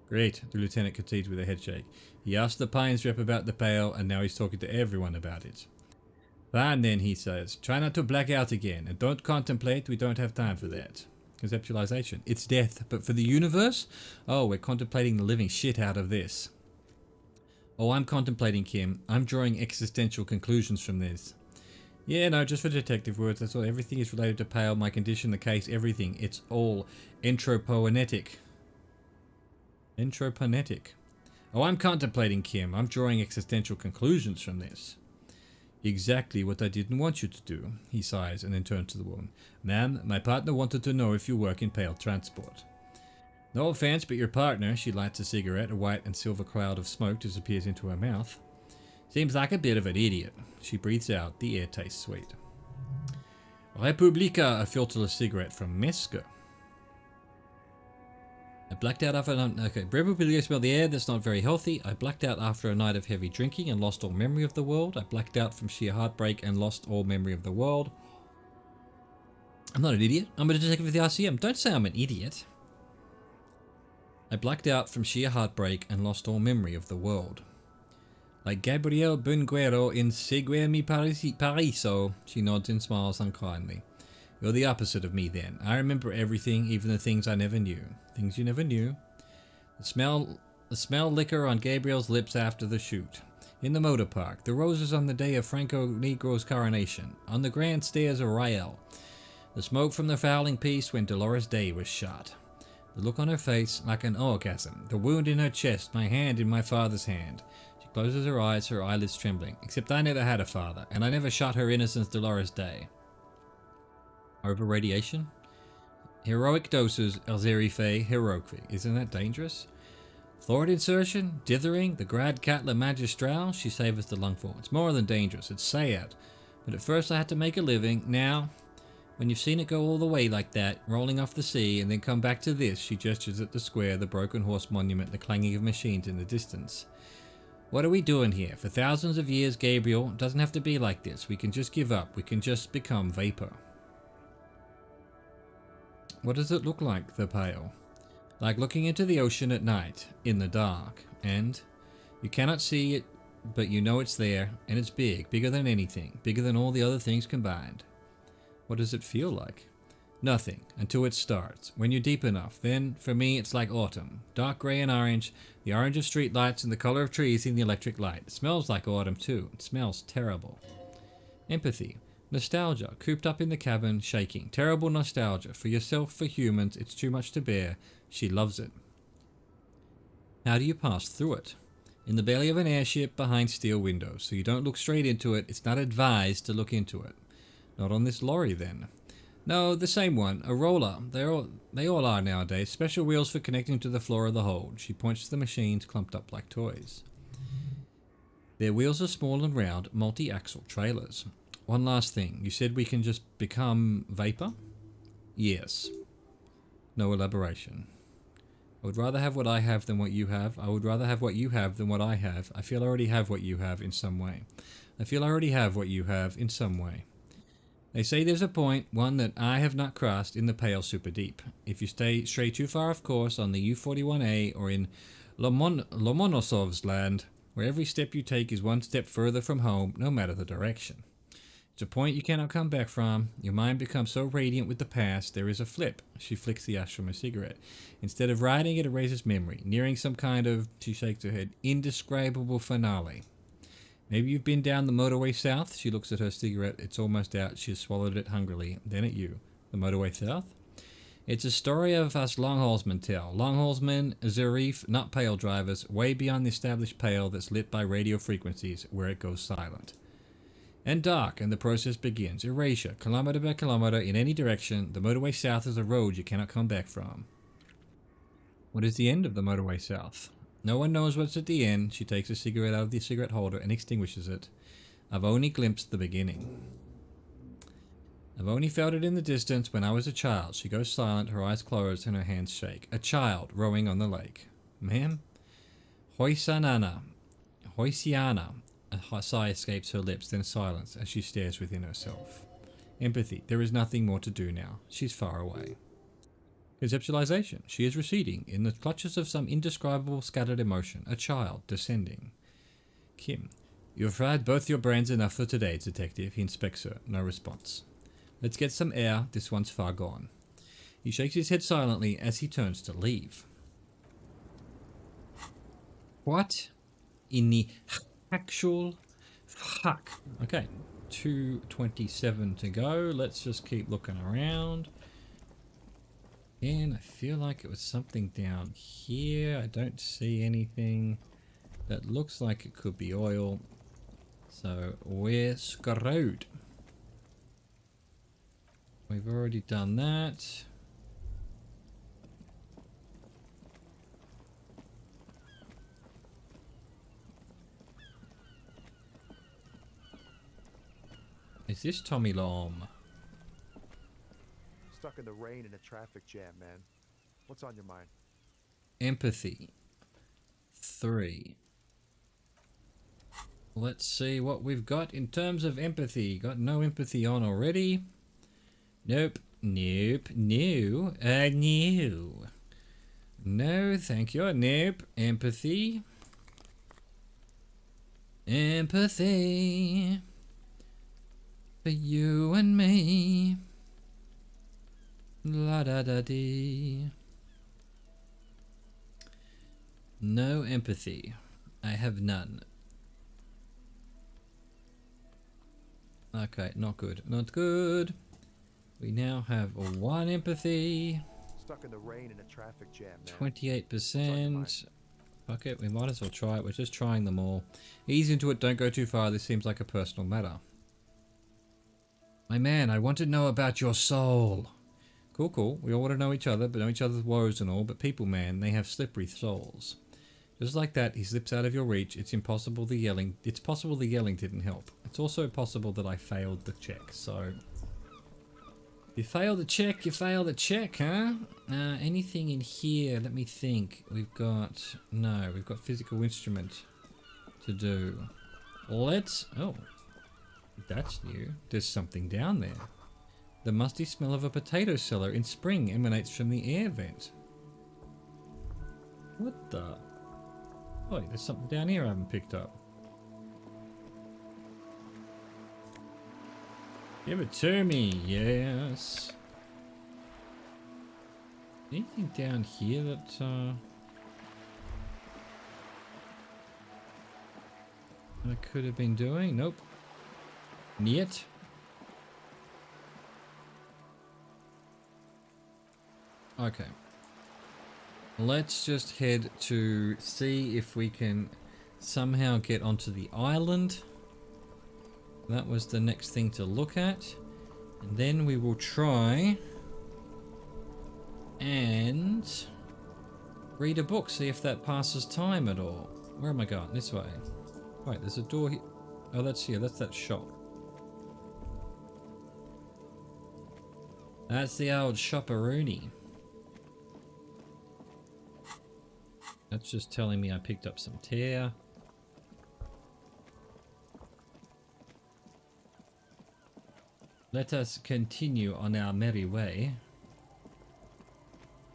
Great, the lieutenant concedes with a head shake. He asked the Pines rep about the Pale, and now he's talking to everyone about it. Fine then, he says. Try not to black out again, and don't contemplate, we don't have time for that. Conceptualization. It's death, but for the universe? Oh, we're contemplating the living shit out of this. Oh, I'm contemplating, Kim. I'm drawing existential conclusions from this. Yeah, no, just for detective words, that's all. Everything is related to Pale, my condition, the case, everything. It's all entropoenetic. Entropoenetic. Oh, I'm contemplating, Kim. I'm drawing existential conclusions from this. Exactly what I didn't want you to do, he sighs and then turns to the woman. Ma'am, my partner wanted to know if you work in Pale transport. No offense, but your partner, she lights a cigarette, a white and silver cloud of smoke disappears into her mouth. Seems like a bit of an idiot. She breathes out, the air tastes sweet. Republica, a filterless cigarette from Mesker. I blacked out after okay. Probably smell the air. That's not very healthy. I blacked out after a night of heavy drinking and lost all memory of the world. I blacked out from sheer heartbreak and lost all memory of the world. I'm not an idiot. I'm a detective with the RCM. Don't say I'm an idiot. I blacked out from sheer heartbreak and lost all memory of the world. Like Gabriel Bunguero in Segue mi Pariso, she nods and smiles unkindly. You're the opposite of me then. I remember everything, even the things I never knew. Things you never knew. The smell liquor on Gabriel's lips after the shoot. In the motor park. The roses on the day of Franco Negro's coronation. On the grand stairs of Rael. The smoke from the fowling piece when Dolores Day was shot. The look on her face like an orgasm. The wound in her chest, my hand in my father's hand. She closes her eyes, her eyelids trembling. Except I never had a father, and I never shot her innocence Dolores Day. Over radiation? Heroic doses, Elzerife, heroic. Isn't that dangerous? Thought insertion, dithering, the grad catla magistral, she savors the lungful. It's more than dangerous, it's sad. But at first I had to make a living. Now, when you've seen it go all the way like that, rolling off the sea, and then come back to this, she gestures at the square, the broken horse monument, the clanging of machines in the distance. What are we doing here? For thousands of years, Gabriel, it doesn't have to be like this. We can just give up. We can just become vapor. What does it look like, the pale? Like looking into the ocean at night, in the dark, and you cannot see it, but you know it's there, and it's big, bigger than anything, bigger than all the other things combined. What does it feel like? Nothing, until it starts. When you're deep enough, then, for me, it's like autumn. Dark grey and orange, the orange of street lights and the colour of trees in the electric light. It smells like autumn too. It smells terrible. Empathy. Nostalgia, cooped up in the cabin, shaking. Terrible nostalgia. For yourself, for humans, it's too much to bear. She loves it. How do you pass through it? In the belly of an airship behind steel windows, so you don't look straight into it. It's not advised to look into it. Not on this lorry, then. No, the same one. A roller. They all are nowadays. Special wheels for connecting to the floor of the hold. She points to the machines clumped up like toys. Their wheels are small and round, multi-axle trailers. One last thing. You said we can just become vapor? Yes. No elaboration. I would rather have what I have than what you have. I would rather have what you have than what I have. I feel I already have what you have in some way. I feel I already have what you have in some way. They say there's a point, one that I have not crossed, in the pale super deep. If you stray too far off course on the U-41A or in Lomonosov's land, where every step you take is one step further from home, no matter the direction. It's a point you cannot come back from. Your mind becomes so radiant with the past, there is a flip. She flicks the ash from her cigarette. Instead of writing, it erases memory, nearing some kind of, she shakes her head, indescribable finale. Maybe you've been down the motorway south. She looks at her cigarette. It's almost out. She has swallowed it hungrily. Then at you. The motorway south? It's a story of us longhaulsmen tell. Longhaulsmen, Zarif, not pale drivers, way beyond the established pale that's lit by radio frequencies, where it goes silent. And dark, and the process begins. Erasure, kilometre by kilometre, in any direction. The motorway south is a road you cannot come back from. What is the end of the motorway south? No one knows what's at the end. She takes a cigarette out of the cigarette holder and extinguishes it. I've only glimpsed the beginning. I've only felt it in the distance when I was a child. She goes silent, her eyes close, and her hands shake. A child rowing on the lake. Ma'am? Hoisanana. Hoisiana. A sigh escapes her lips, then silence as she stares within herself. Empathy. There is nothing more to do now. She's far away. Conceptualization. She is receding, in the clutches of some indescribable scattered emotion. A child, descending. Kim. You've fried both your brains enough for today, detective. He inspects her. No response. Let's get some air. This one's far gone. He shakes his head silently as he turns to leave. What in the actual fuck? Okay. 2:27 to go. Let's just keep looking around. And I feel like it was something down here. I don't see anything that looks like it could be oil. So we're screwed. We've already done that. Is this Tommy Lom? Stuck in the rain in a traffic jam, man. What's on your mind? empathy 3. Let's see what we've got in terms of empathy. Got no empathy on already. Nope. Nope. No. No. No, thank you. Nope. Empathy. Empathy. For you and me. La da da dee. No empathy. I have none. Okay, not good. Not good. We now have 1 empathy. Stuck in the rain in a traffic jam now. 28%. Fuck it, we might as well try it. We're just trying them all. Ease into it, don't go too far. This seems like a personal matter. My man, I want to know about your soul. Cool, cool. We all want to know each other, but know each other's woes and all. But people, man, they have slippery souls. Just like that, he slips out of your reach. It's possible the yelling didn't help. It's also possible that I failed the check, so... You failed the check, you failed the check, huh? Anything in here? Let me think. We've got physical instrument to do. Let's... Oh. That's new. There's something down there. The musty smell of a potato cellar in spring emanates from the air vent. What the... Oh, there's something down here I haven't picked up. Give it to me, yes. Anything down here that I could have been doing? Nope. Niet. Okay. Let's just head to see if we can somehow get onto the island. That was the next thing to look at. And then we will try and read a book, see if that passes time at all. Where am I going? This way. Wait, there's a door here. Oh, that's here. That's that shop. That's the old shopperoonie. That's just telling me I picked up some tear. Let us continue on our merry way.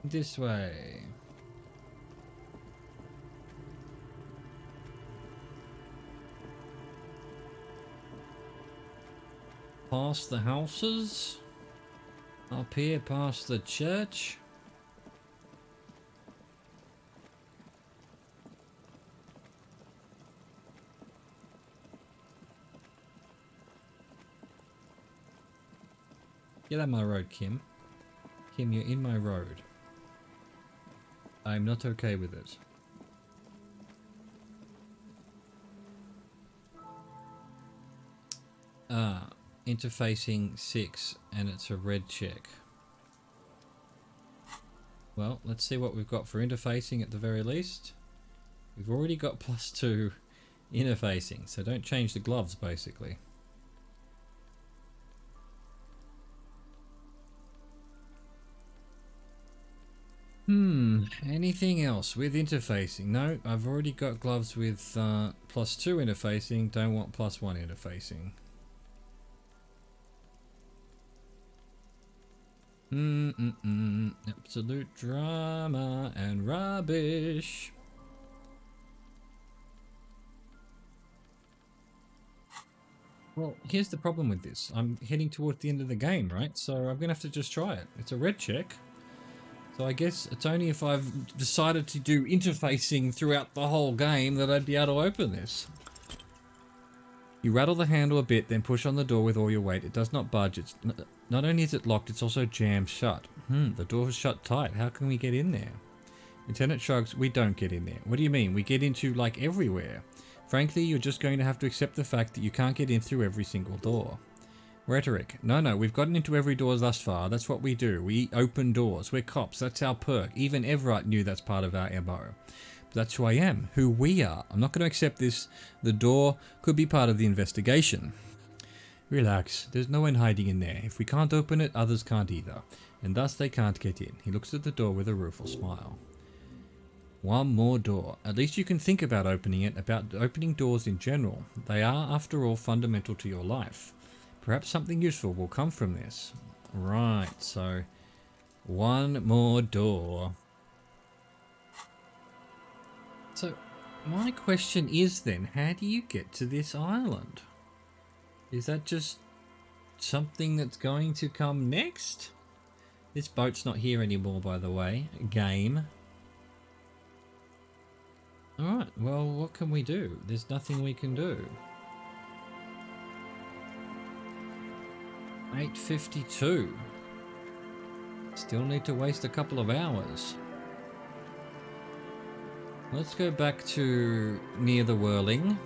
This way. Past the houses. Up here past the church. Get out of my road, Kim. Kim, you're in my road. I'm not okay with it. Interfacing 6, and it's a red check. Well, let's see what we've got for interfacing at the very least. We've already got +2 interfacing, so don't change the gloves, basically. Anything else with interfacing? No, I've already got gloves with +2 interfacing, don't want +1 interfacing. Absolute drama and rubbish. Well, here's the problem with this. I'm heading towards the end of the game, right? So I'm going to have to just try it. It's a red check. So I guess it's only if I've decided to do interfacing throughout the whole game that I'd be able to open this. You rattle the handle a bit, then push on the door with all your weight. It does not budge. It's not only is it locked, it's also jammed shut. The door is shut tight. How can we get in there? Lieutenant shrugs. We don't get in there. What do you mean? We get into, like, everywhere. Frankly, you're just going to have to accept the fact that you can't get in through every single door. Rhetoric. No, we've gotten into every door thus far. That's what we do. We open doors. We're cops. That's our perk. Even Everett knew that's part of our MO. But that's who I am. Who we are. I'm not going to accept this. The door could be part of the investigation. Relax. There's no one hiding in there. If we can't open it, others can't either. And thus they can't get in. He looks at the door with a rueful smile. One more door. At least you can think about opening it, about opening doors in general. They are, after all, fundamental to your life. Perhaps something useful will come from this. Right, so one more door. So my question is then, how do you get to this island? Is that just something that's going to come next? This boat's not here anymore, by the way. Game. Alright, well, what can we do? There's nothing we can do. 8:52. Still need to waste a couple of hours. Let's go back to near the whirling.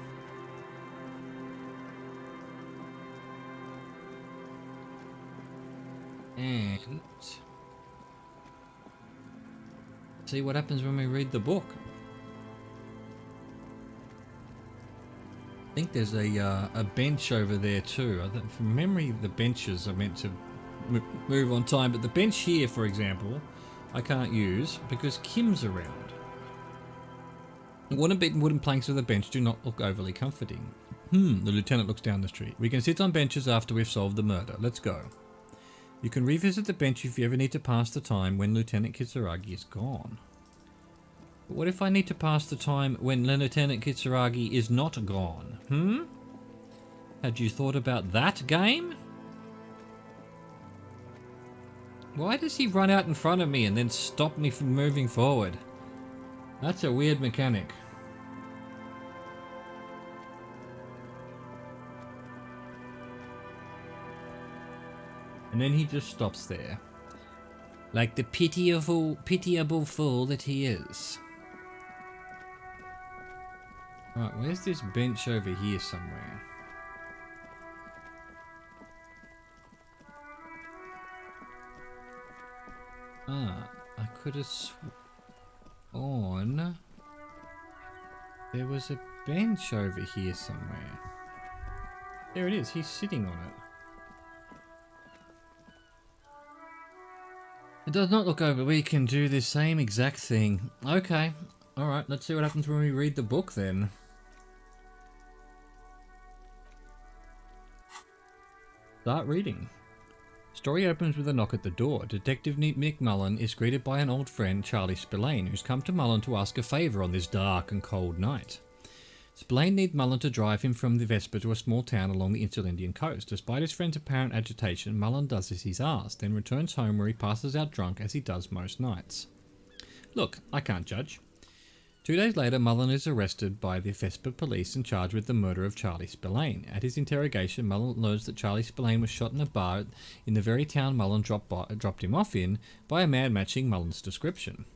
And see what happens when we read the book. I think there's a bench over there too. I think from memory the benches are meant to move on time, but the bench here, for example, I can't use because Kim's around. Wooden planks of the bench do not look overly comforting. The lieutenant looks down the street. We can sit on benches after we've solved the murder. Let's go. You can revisit the bench if you ever need to pass the time when Lieutenant Kitsuragi is gone. But what if I need to pass the time when Lieutenant Kitsuragi is not gone? Had you thought about that, game? Why does he run out in front of me and then stop me from moving forward? That's a weird mechanic. And then he just stops there. Like the pitiable fool that he is. Right, where's this bench over here somewhere? Ah, I could have sworn there was a bench over here somewhere. There it is, he's sitting on it. It does not look over. We can do the same exact thing. Okay. Alright, let's see what happens when we read the book then. Start reading. Story opens with a knock at the door. Detective Nick Mullen is greeted by an old friend, Charlie Spillane, who's come to Mullen to ask a favour on this dark and cold night. Spillane needs Mullen to drive him from the Vesper to a small town along the Insular Indian coast. Despite his friend's apparent agitation, Mullen does as he's asked, then returns home where he passes out drunk as he does most nights. Look, I can't judge. 2 days later, Mullen is arrested by the Vesper police and charged with the murder of Charlie Spillane. At his interrogation, Mullen learns that Charlie Spillane was shot in a bar in the very town Mullen dropped him off in by a man matching Mullen's description.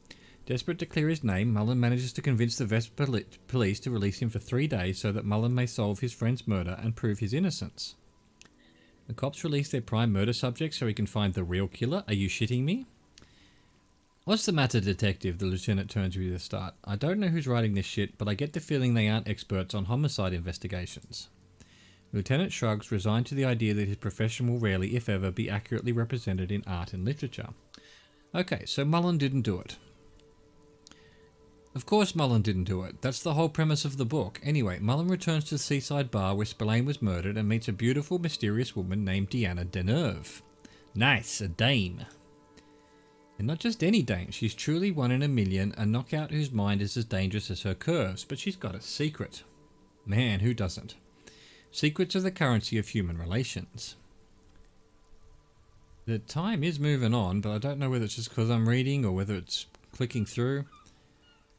Desperate to clear his name, Mullen manages to convince the Vesper police to release him for 3 days so that Mullen may solve his friend's murder and prove his innocence. The cops release their prime murder subject so he can find the real killer. Are you shitting me? What's the matter, detective? The lieutenant turns to you at the start. I don't know who's writing this shit, but I get the feeling they aren't experts on homicide investigations. The lieutenant shrugs, resigned to the idea that his profession will rarely, if ever, be accurately represented in art and literature. Okay, so Mullen didn't do it. Of course Mullen didn't do it. That's the whole premise of the book. Anyway, Mullen returns to the seaside bar where Spillane was murdered and meets a beautiful, mysterious woman named Deanna Deneuve. Nice, a dame. And not just any dame, she's truly one in a million, a knockout whose mind is as dangerous as her curves, but she's got a secret. Man, who doesn't? Secrets are the currency of human relations. The time is moving on, but I don't know whether it's just because I'm reading or whether it's clicking through.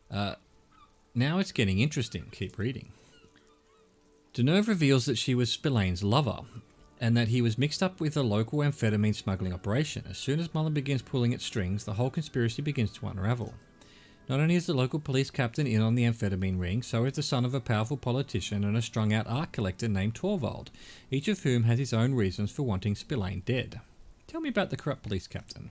Now it's getting interesting. Keep reading. Deneuve reveals that she was Spillane's lover, and that he was mixed up with a local amphetamine smuggling operation. As soon as Mullen begins pulling at strings, the whole conspiracy begins to unravel. Not only is the local police captain in on the amphetamine ring, so is the son of a powerful politician and a strung-out art collector named Torvald, each of whom has his own reasons for wanting Spillane dead. Tell me about the corrupt police captain.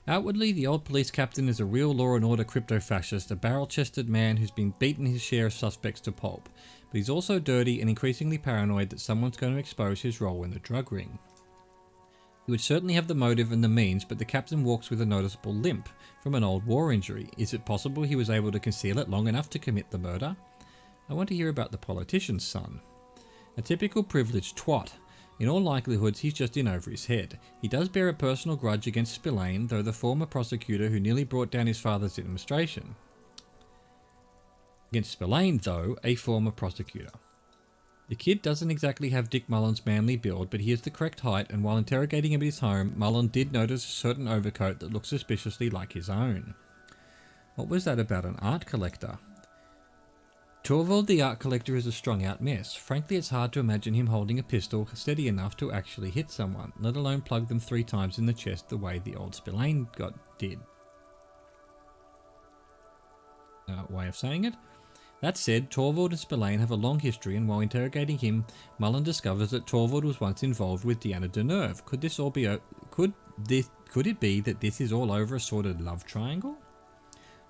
Outwardly, the old police captain is a real law and order crypto-fascist, a barrel-chested man who's been beaten his share of suspects to pulp. But he's also dirty and increasingly paranoid that someone's going to expose his role in the drug ring. He would certainly have the motive and the means, but the captain walks with a noticeable limp from an old war injury. Is it possible he was able to conceal it long enough to commit the murder? I want to hear about the politician's son. A typical privileged twat. In all likelihoods, he's just in over his head. He does bear a personal grudge against Spillane, though the former prosecutor who nearly brought down his father's administration. Against Spillane, though, a former prosecutor. The kid doesn't exactly have Dick Mullen's manly build, but he is the correct height, and while interrogating him at his home, Mullen did notice a certain overcoat that looked suspiciously like his own. What was that about an art collector? Torvald the art collector is a strung-out mess. Frankly, it's hard to imagine him holding a pistol steady enough to actually hit someone, let alone plug them 3 times in the chest the way the old Spillane did. Way of saying it? That said, Torvald and Spillane have a long history, and while interrogating him, Mullen discovers that Torvald was once involved with Deanna Deneuve. Could this all be could it be that this is all over a sordid love triangle?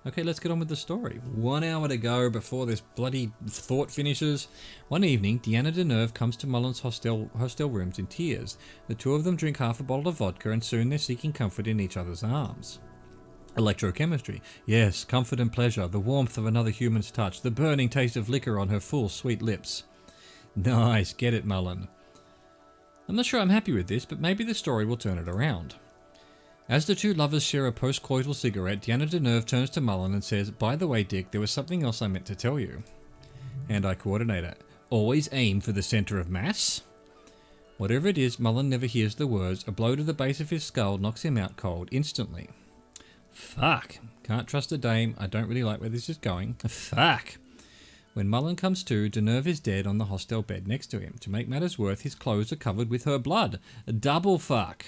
Okay, let's get on with the story. 1 hour to go before this bloody thought finishes. One evening, Deanna Deneuve comes to Mullen's hostel rooms in tears. The two of them drink half a bottle of vodka, and soon they're seeking comfort in each other's arms. Electrochemistry. Yes, comfort and pleasure, the warmth of another human's touch, the burning taste of liquor on her full, sweet lips. Nice, get it, Mullen. I'm not sure I'm happy with this, but maybe the story will turn it around. As the two lovers share a post-coital cigarette, Deanna Deneuve turns to Mullen and says, "By the way, Dick, there was something else I meant to tell you." Hand-eye coordinator. Always aim for the centre of mass? Whatever it is, Mullen never hears the words. A blow to the base of his skull knocks him out cold instantly. Fuck. Can't trust a dame. I don't really like where this is going. Fuck. When Mullen comes to, Deneuve is dead on the hostel bed next to him. To make matters worse, his clothes are covered with her blood. A double fuck.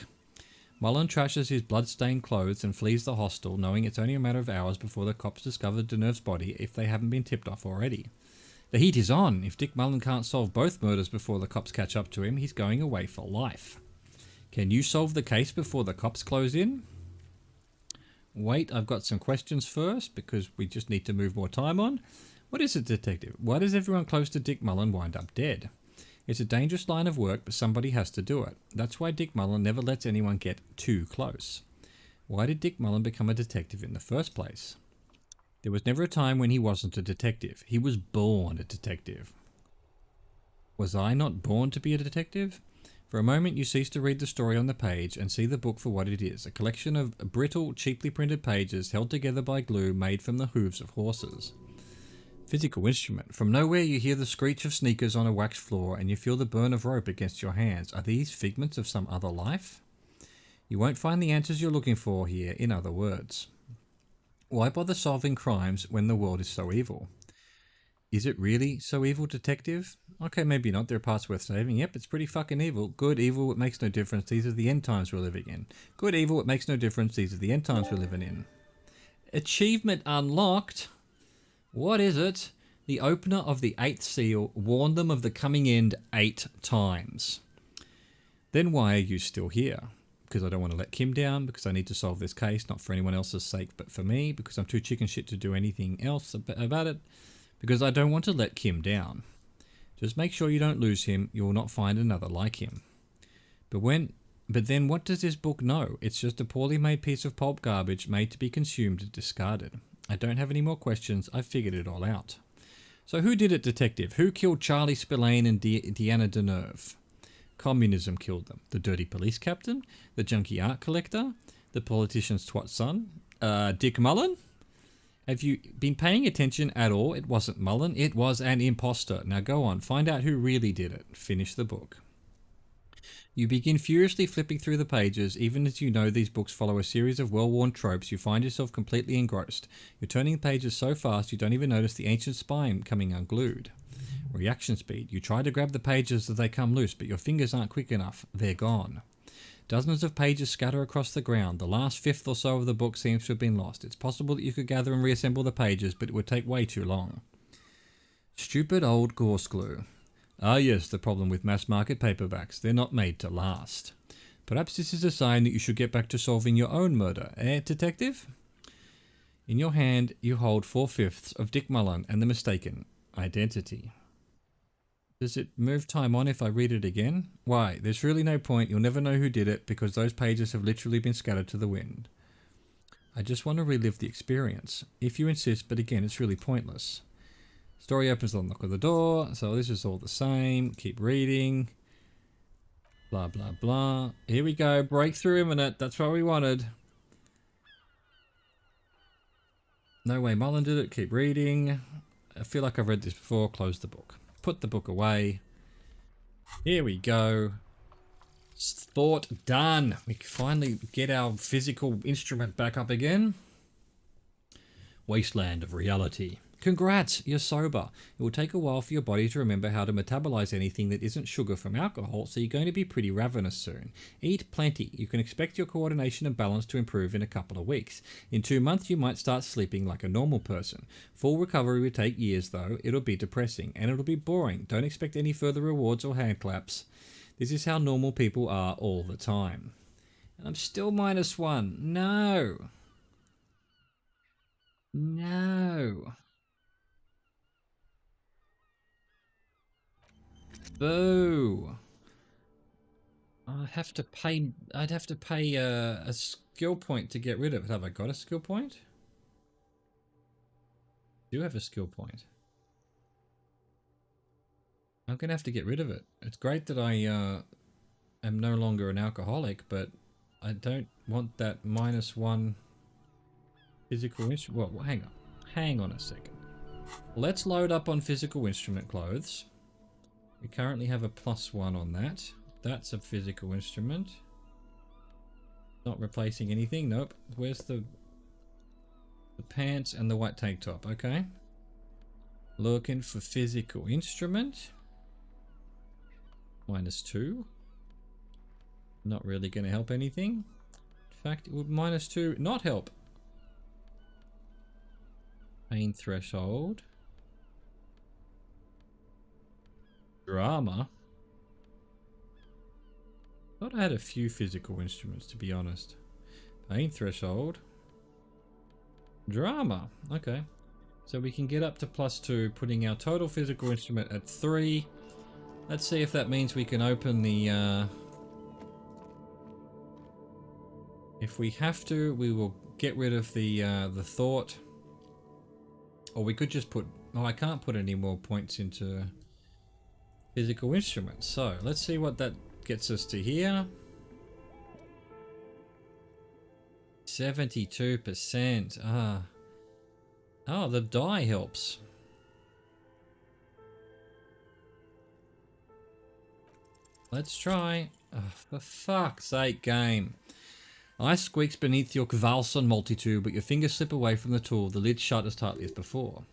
Mullen trashes his blood-stained clothes and flees the hostel, knowing it's only a matter of hours before the cops discover Deneuve's body if they haven't been tipped off already. The heat is on. If Dick Mullen can't solve both murders before the cops catch up to him, he's going away for life. Can you solve the case before the cops close in? Wait, I've got some questions first, because we just need to move more time on. What is it, detective? Why does everyone close to Dick Mullen wind up dead? It's a dangerous line of work, but somebody has to do it. That's why Dick Mullen never lets anyone get too close. Why did Dick Mullen become a detective in the first place? There was never a time when he wasn't a detective. He was born a detective. Was I not born to be a detective? For a moment you cease to read the story on the page and see the book for what it is, a collection of brittle, cheaply printed pages held together by glue made from the hooves of horses. Physical instrument. From nowhere you hear the screech of sneakers on a waxed floor and you feel the burn of rope against your hands. Are these figments of some other life? You won't find the answers you're looking for here, in other words. Why bother solving crimes when the world is so evil? Is it really so evil, detective? Okay, maybe not. There are parts worth saving. Yep, it's pretty fucking evil. Good, evil, it makes no difference. These are the end times we're living in. Good, evil, it makes no difference. These are the end times we're living in. Achievement unlocked. What is it? The opener of the 8th seal warned them of the coming end 8 times. Then why are you still here? Because I don't want to let Kim down, because I need to solve this case, not for anyone else's sake, but for me, because I'm too chicken shit to do anything else about it, because I don't want to let Kim down. Just make sure you don't lose him, you will not find another like him. But then what does this book know? It's just a poorly made piece of pulp garbage made to be consumed and discarded. I don't have any more questions, I've figured it all out. So who did it, detective? Who killed Charlie Spillane and Deanna Deneuve? Communism killed them. The dirty police captain? The junkie art collector? The politician's twat son? Dick Mullen? Have you been paying attention at all? It wasn't Mullen, it was an imposter. Now go on, find out who really did it. Finish the book. You begin furiously flipping through the pages. Even as you know these books follow a series of well-worn tropes, you find yourself completely engrossed. You're turning the pages so fast you don't even notice the ancient spine coming unglued. Reaction speed. You try to grab the pages as they come loose, but your fingers aren't quick enough. They're gone. Dozens of pages scatter across the ground. The last fifth or so of the book seems to have been lost. It's possible that you could gather and reassemble the pages, but it would take way too long. Stupid old gorse glue. Ah yes, the problem with mass-market paperbacks. They're not made to last. Perhaps this is a sign that you should get back to solving your own murder, eh, detective? In your hand, you hold 4/5 of Dick Mullen and the mistaken identity. Does it move time on if I read it again? Why? There's really no point. You'll never know who did it because those pages have literally been scattered to the wind. I just want to relive the experience. If you insist, but again, it's really pointless. Story opens on the knock of the door, so this is all the same. Keep reading. Blah, blah, blah. Here we go. Breakthrough imminent. That's what we wanted. No way Mullen did it. Keep reading. I feel like I've read this before. Close the book. Put the book away. Here we go. Thought done. We can finally get our physical instrument back up again. Wasteland of reality. Congrats, you're sober. It will take a while for your body to remember how to metabolize anything that isn't sugar from alcohol, so you're going to be pretty ravenous soon. Eat plenty. You can expect your coordination and balance to improve in a couple of weeks. In 2 months, you might start sleeping like a normal person. Full recovery will take years, though. It'll be depressing, and it'll be boring. Don't expect any further rewards or hand claps. This is how normal people are all the time. And I'm still -1. No. No. Boo. I'd have to pay a skill point to get rid of it. Have I got a skill point? I do have a skill point. I'm going to have to get rid of it. It's great that I am no longer an alcoholic, but I don't want that -1 physical instrument. Well, hang on. Hang on a second. Let's load up on physical instrument clothes. We currently have a +1 on that. That's a physical instrument. Not replacing anything. Nope. Where's the pants and the white tank top? Okay. Looking for physical instrument. -2. Not really going to help anything. In fact, it would -2 not help. Pain threshold. Drama. Thought I had a few physical instruments, to be honest. Pain threshold. Drama. Okay. So we can get up to +2, putting our total physical instrument at 3. Let's see if that means we can open the... If we have to, we will get rid of the thought. Or we could just put... Oh, I can't put any more points into physical instruments. So, let's see what that gets us to here. 72%. Ah. Oh, the die helps. Let's try. Oh, for fuck's sake, game. Ice squeaks beneath your Kvalson multi-tool, but your fingers slip away from the tool. The lid shut as tightly as before.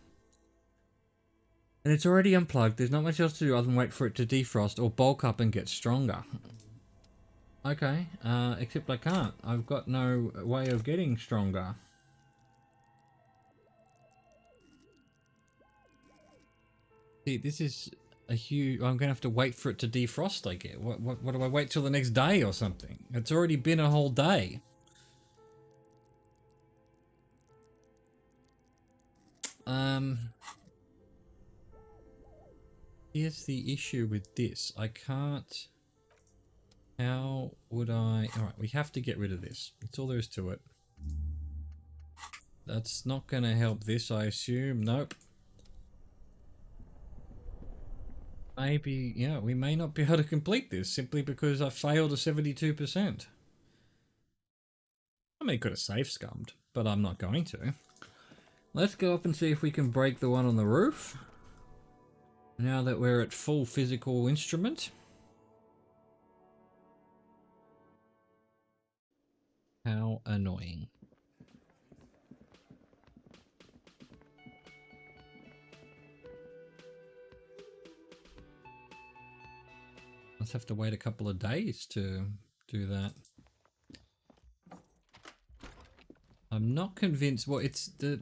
And it's already unplugged. There's not much else to do other than wait for it to defrost or bulk up and get stronger. Okay, except I can't. I've got no way of getting stronger. See, this is a huge... I'm going to have to wait for it to defrost, I get. What do I wait till the next day or something? It's already been a whole day. Here's the issue with this. I can't... How would I... Alright, we have to get rid of this. That's all there is to it. That's not going to help this, I assume. Nope. Maybe, yeah, we may not be able to complete this simply because I failed a 72%. I mean, could have safe scummed, but I'm not going to. Let's go up and see if we can break the one on the roof. Now that we're at full physical instrument. How annoying. Let's have to wait a couple of days to do that. I'm not convinced. Well, it's the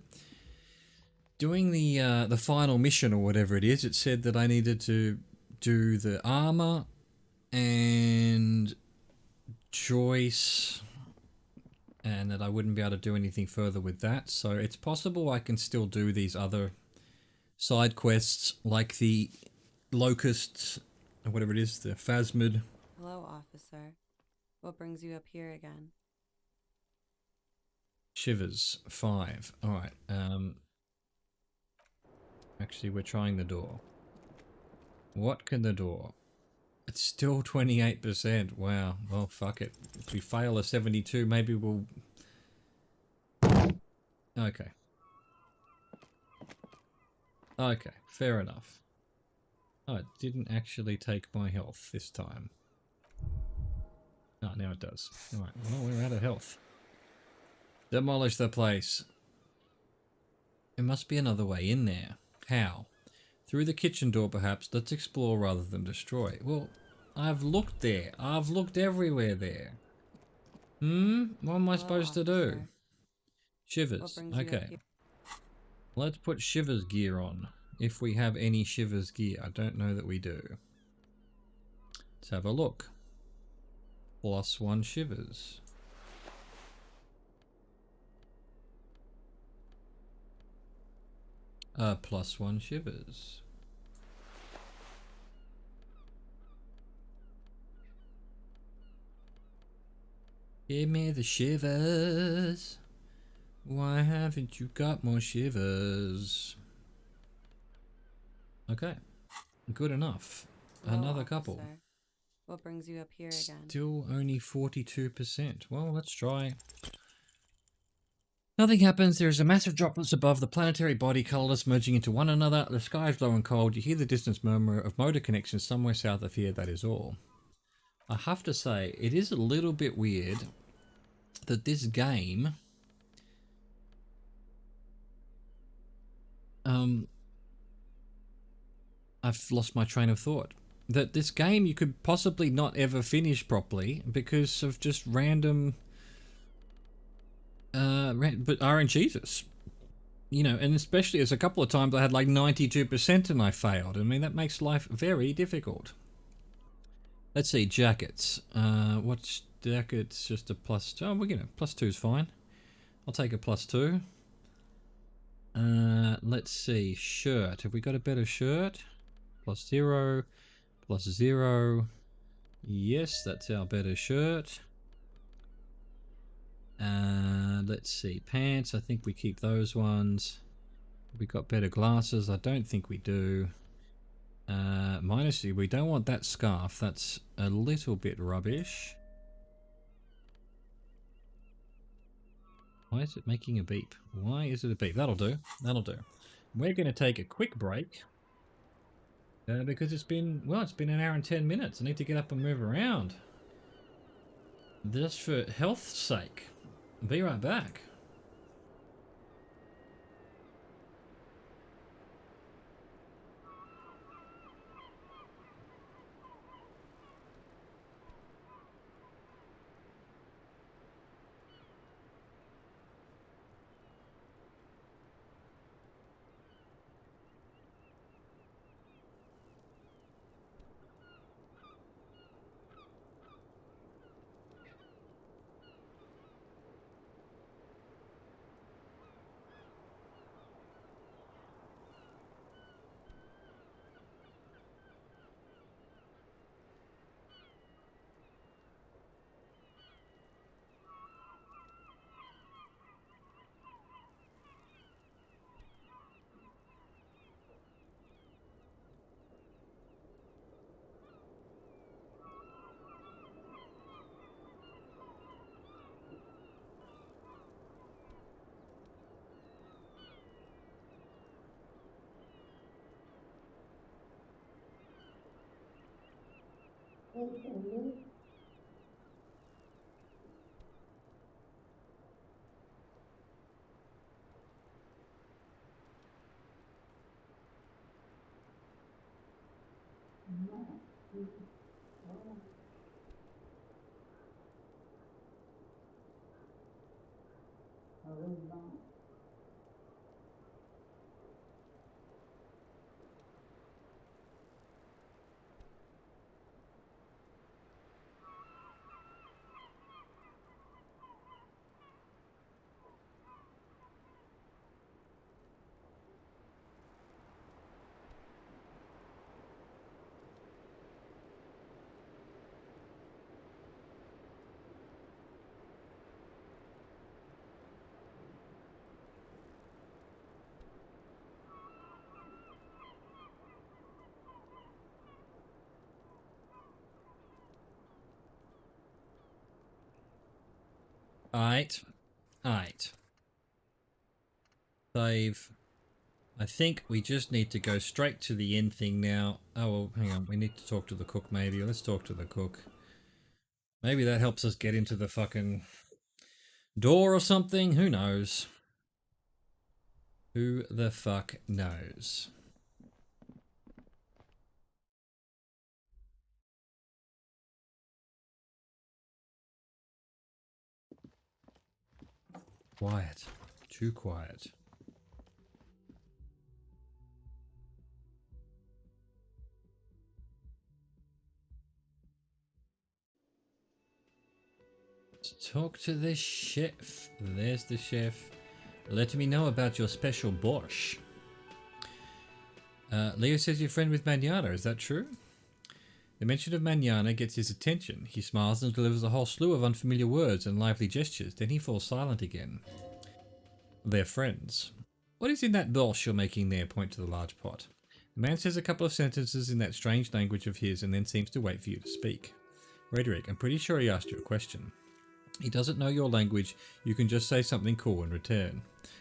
doing the final mission or whatever it is. It said that I needed to do the armor and choice, and that I wouldn't be able to do anything further with that. So it's possible I can still do these other side quests, like the locusts, or whatever it is, the phasmid. Hello, officer. What brings you up here again? Shivers, 5. Alright, actually, we're trying the door. What can the door? It's still 28%. Wow. Well, fuck it. If we fail a 72, maybe we'll... Okay. Okay, fair enough. Oh, it didn't actually take my health this time. Oh, now it does. Alright, well, we're out of health. Demolish the place. There must be another way in there. How? Through the kitchen door, perhaps. Let's explore rather than destroy. Well, I've looked there. I've looked everywhere there. What am I supposed to do? Shivers. Okay. Let's put Shivers gear on. If we have any Shivers gear. I don't know that we do. Let's have a look. +1 Shivers. +1 Shivers. Give me the shivers. Why haven't you got more shivers? Okay. Good enough. Hello, Another couple. officer. What brings you up here again? Still only 42%. Well, let's try. Nothing happens. There is a massive droplets above the planetary body, colourless, merging into one another. The sky is low and cold. You hear the distant murmur of motor connections somewhere south of here. That is all. I have to say, it is a little bit weird that this game... I've lost my train of thought. That this game you could possibly not ever finish properly because of just random... but RNGs. You know, and especially there's a couple of times I had like 92% and I failed. I mean, that makes life very difficult. Let's see, jackets. What's jackets? Just a +2. Oh, we're gonna +2 is fine. I'll take a +2. Let's see, shirt. Have we got a better shirt? +0, +0. Yes, that's our better shirt. Let's see, pants. I think we keep those ones. We got better glasses. I don't think we do. -2. We don't want that scarf. That's a little bit rubbish. Why is it making a beep? Why is it a beep? That'll do. That'll do. We're going to take a quick break. Because it's been, well, it's been an hour and 10 minutes. I need to get up and move around. Just for health's sake. Be right back. Alright. Alright. Save. I think we just need to go straight to the end thing now. Oh, well, hang on. We need to talk to the cook, maybe. Let's talk to the cook. Maybe that helps us get into the fucking door or something. Who knows? Who the fuck knows? Quiet. Too quiet. Talk to the chef. There's the chef. Let me know about your special borscht. Leo says you're friend with Manana. Is that true? The mention of Manana gets his attention. He smiles and delivers a whole slew of unfamiliar words and lively gestures. Then he falls silent again. They're friends. What is in that borscht you're making there? Point to the large pot. The man says a couple of sentences in that strange language of his and then seems to wait for you to speak. Rhetoric, I'm pretty sure he asked you a question. He doesn't know your language. You can just say something cool in return.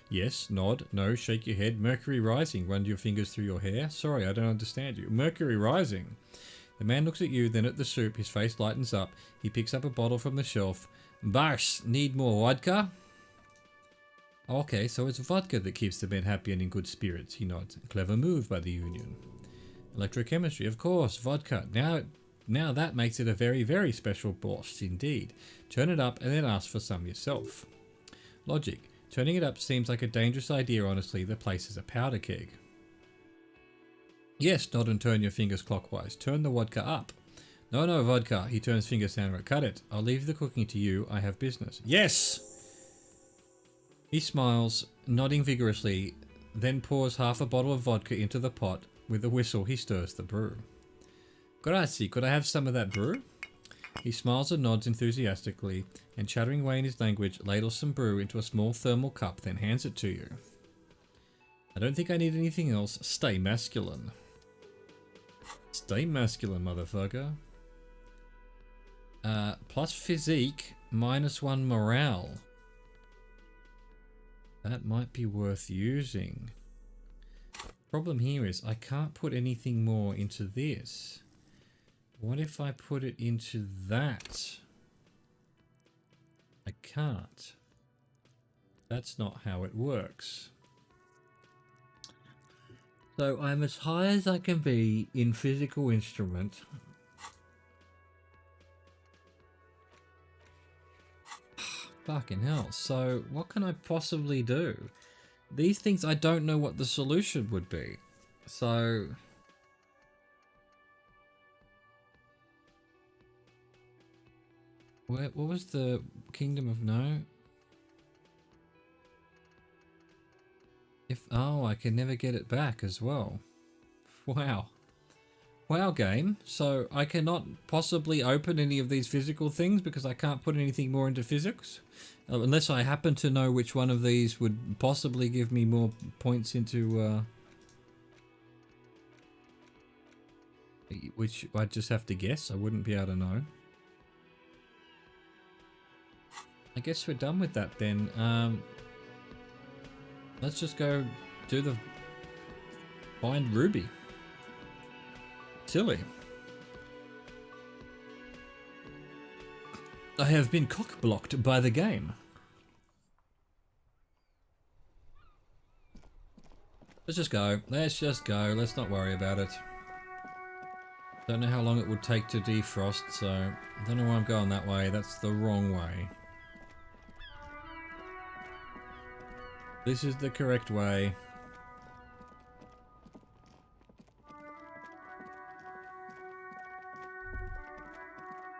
Yes, nod, no, shake your head. Mercury rising, run your fingers through your hair. Sorry, I don't understand you. Mercury rising. The man looks at you, then at the soup. His face lightens up. He picks up a bottle from the shelf. Bars, need more vodka? Okay, so it's vodka that keeps the men happy and in good spirits, he nods. Clever move by the Union. Electrochemistry, of course, vodka. Now that makes it a very, very special borscht indeed. Turn it up and then ask for some yourself. Logic. Turning it up seems like a dangerous idea, honestly. The place is a powder keg. Yes, nod and turn your fingers clockwise. Turn the vodka up. No, vodka. He turns fingers downward. Cut it. I'll leave the cooking to you. I have business. Yes! He smiles, nodding vigorously, then pours half a bottle of vodka into the pot. With a whistle, he stirs the brew. Grazie, could I have some of that brew? He smiles and nods enthusiastically, and chattering away in his language, ladles some brew into a small thermal cup, then hands it to you. I don't think I need anything else. Stay masculine. Stay masculine, motherfucker. Plus physique, -1 morale. That might be worth using. Problem here is I can't put anything more into this. What if I put it into that? I can't. That's not how it works. So I'm as high as I can be in physical instrument. Fucking hell. So what can I possibly do? These things, I don't know what the solution would be. So... what was the Kingdom of No? Oh, I can never get it back as well. Wow. Wow, game. So I cannot possibly open any of these physical things because I can't put anything more into physics? Unless I happen to know which one of these would possibly give me more points into... which I'd just have to guess. I wouldn't be able to know. I guess we're done with that then. Let's just go do the find Ruby. Silly. I have been cock-blocked by the game. Let's just go. Let's just go. Let's not worry about it. Don't know how long it would take to defrost, so I don't know why I'm going that way. That's the wrong way. This is the correct way.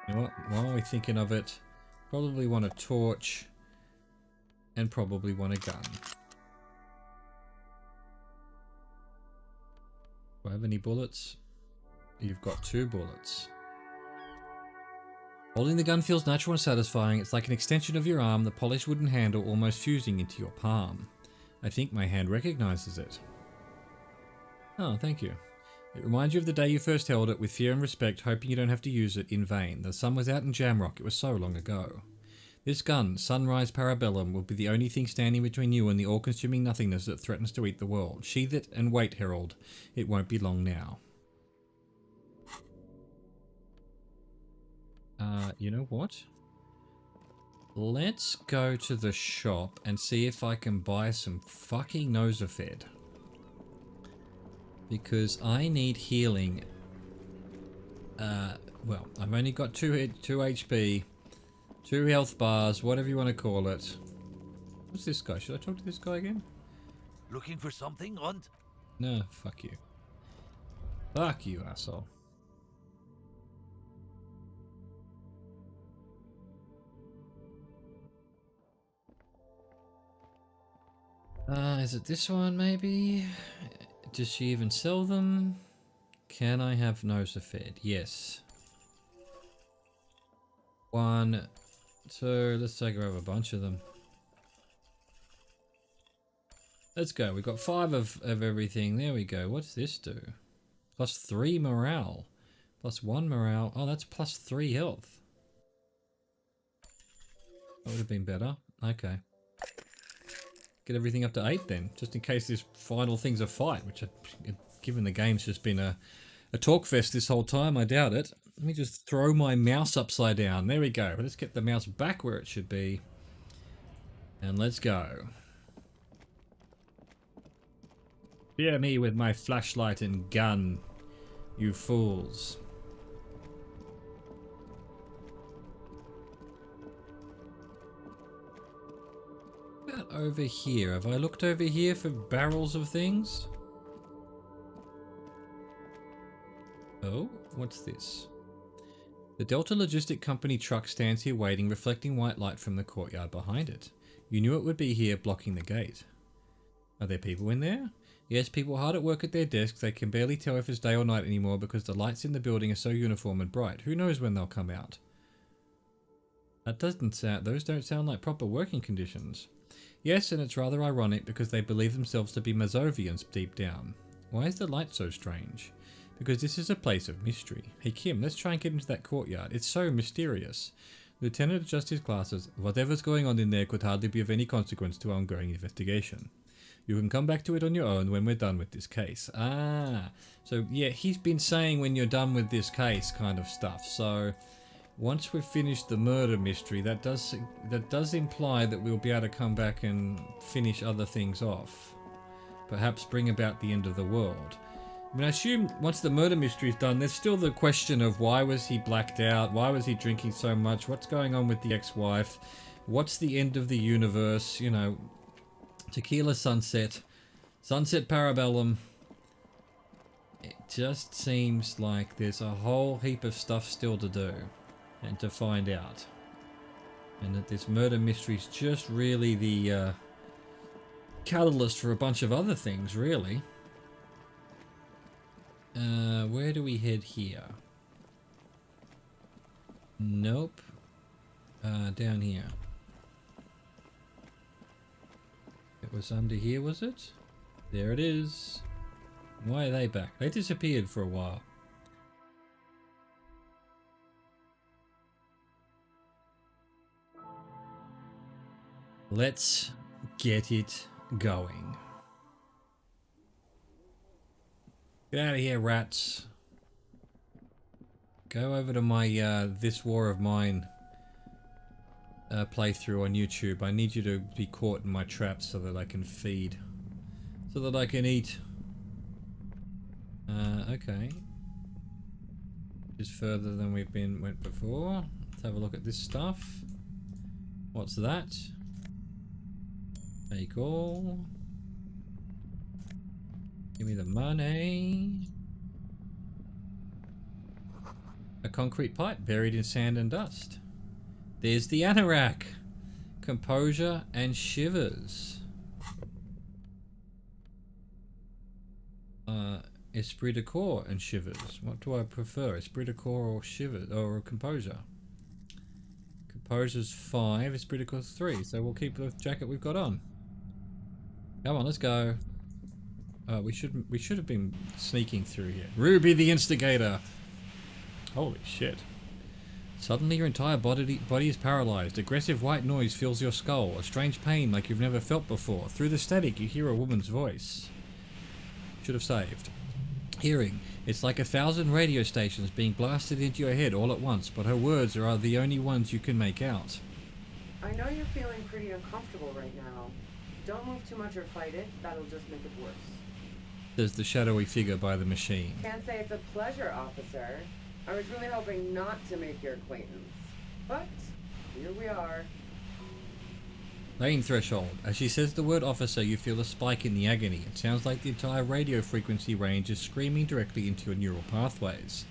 You know what? While we're thinking of it, probably want a torch and probably want a gun. Do I have any bullets? You've got 2 bullets. Holding the gun feels natural and satisfying. It's like an extension of your arm, the polished wooden handle almost fusing into your palm. I think my hand recognizes it. Oh, thank you. It reminds you of the day you first held it with fear and respect, hoping you don't have to use it in vain. The sun was out in Jamrock. It was so long ago. This gun, Sunrise Parabellum, will be the only thing standing between you and the all-consuming nothingness that threatens to eat the world. Sheath it and wait, Herald. It won't be long now. You know what? Let's go to the shop and see if I can buy some fucking Nosafed. Because I need healing. Well, I've only got 2 HP, 2 health bars, whatever you want to call it. What's this guy? Should I talk to this guy again? Looking for something, Hunt? No, fuck you. Fuck you, asshole. Is it this one, maybe? Does she even sell them? Can I have Nosafed? Yes. 1, 2, let's take her over a bunch of them. Let's go. We've got 5 of everything. There we go. What's this do? Plus 3 morale. Plus 1 morale. Oh, that's plus 3 health. That would have been better. Okay. Get everything up to 8 then, just in case this final thing's a fight, which, given the game's just been a talk fest this whole time, I doubt it. Let me just throw my mouse upside down. There we go. Let's get the mouse back where it should be. And let's go. Fear me with my flashlight and gun, you fools. Over here. Have I looked over here for barrels of things? Oh, what's this? The Delta Logistic Company truck stands here waiting, reflecting white light from the courtyard behind it. You knew it would be here, blocking the gate. Are there people in there? Yes, people hard at work at their desks. They can barely tell if it's day or night anymore because the lights in the building are so uniform and bright. Who knows when they'll come out? That doesn't sound... Those don't sound like proper working conditions. Yes, and it's rather ironic because they believe themselves to be Mazovians deep down. Why is the light so strange? Because this is a place of mystery. Hey Kim, let's try and get into that courtyard. It's so mysterious. Lieutenant adjusts his glasses. Whatever's going on in there could hardly be of any consequence to our ongoing investigation. You can come back to it on your own when we're done with this case. Ah, so yeah, he's been saying when you're done with this case kind of stuff. So... once we've finished the murder mystery, that does imply that we'll be able to come back and finish other things off. Perhaps bring about the end of the world. I mean, I assume once the murder mystery is done, there's still the question of why was he blacked out? Why was he drinking so much? What's going on with the ex-wife? What's the end of the universe? You know, Tequila Sunset, Sunset Parabellum. It just seems like there's a whole heap of stuff still to do. And to find out. And that this murder mystery is just really the catalyst for a bunch of other things, really. Where do we head here? Nope. Down here. It was under here, was it? There it is. Why are they back? They disappeared for a while. Let's get it going. Get out of here, rats. Go over to my This War of Mine playthrough on YouTube. I need you to be caught in my traps so that I can feed. So that I can eat. Okay. Just further than we've went before. Let's have a look at this stuff. What's that? Take all. Give me the money. A concrete pipe buried in sand and dust. There's the anorak. Composure and shivers. Esprit de corps and shivers. What do I prefer? Esprit de corps or shivers or composure? Composure's 5, esprit de corps 3. So we'll keep the jacket we've got on. Come on, let's go. We should have been sneaking through here. Ruby the Instigator. Holy shit. Suddenly your entire body is paralyzed. Aggressive white noise fills your skull. A strange pain like you've never felt before. Through the static you hear a woman's voice. Should have saved. Hearing. It's like 1,000 radio stations being blasted into your head all at once, but her words are the only ones you can make out. I know you're feeling pretty uncomfortable right now. Don't move too much or fight it. That'll just make it worse. Says the shadowy figure by the machine. Can't say it's a pleasure, officer. I was really hoping not to make your acquaintance. But here we are. Pain threshold. As she says the word officer, you feel a spike in the agony. It sounds like the entire radio frequency range is screaming directly into your neural pathways.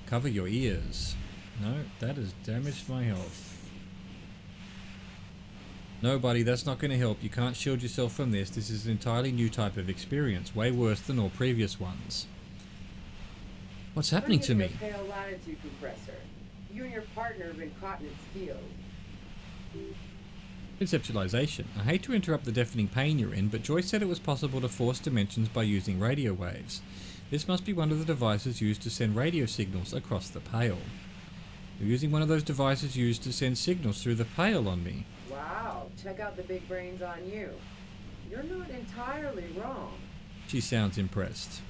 Cover your ears. No, that has damaged my health. No, buddy, that's not going to help. You can't shield yourself from this. This is an entirely new type of experience, way worse than all previous ones. What's happening to me? Pale latitude compressor. You and your partner have been caught in its field. Conceptualization. I hate to interrupt the deafening pain you're in, but Joyce said it was possible to force dimensions by using radio waves. This must be one of the devices used to send radio signals across the Pale. You're using one of those devices used to send signals through the Pale on me. Wow, check out the big brains on you. You're not entirely wrong. She sounds impressed.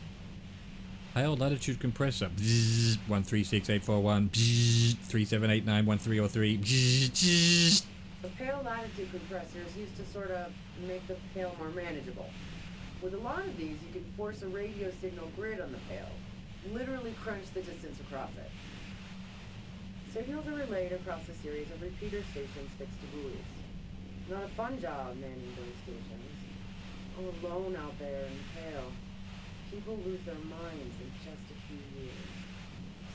Pale latitude compressor. Bzzz, 136841. Bzzz, 37891303. Bzzz. The pale latitude compressor is used to sort of make the Pale more manageable. With a lot of these, you can force a radio signal grid on the Pale. Literally crunch the distance across it. Signals are relayed across a series of repeater stations fixed to buoys. Not a fun job manning those stations. All alone out there in the Pale. People lose their minds in just a few years.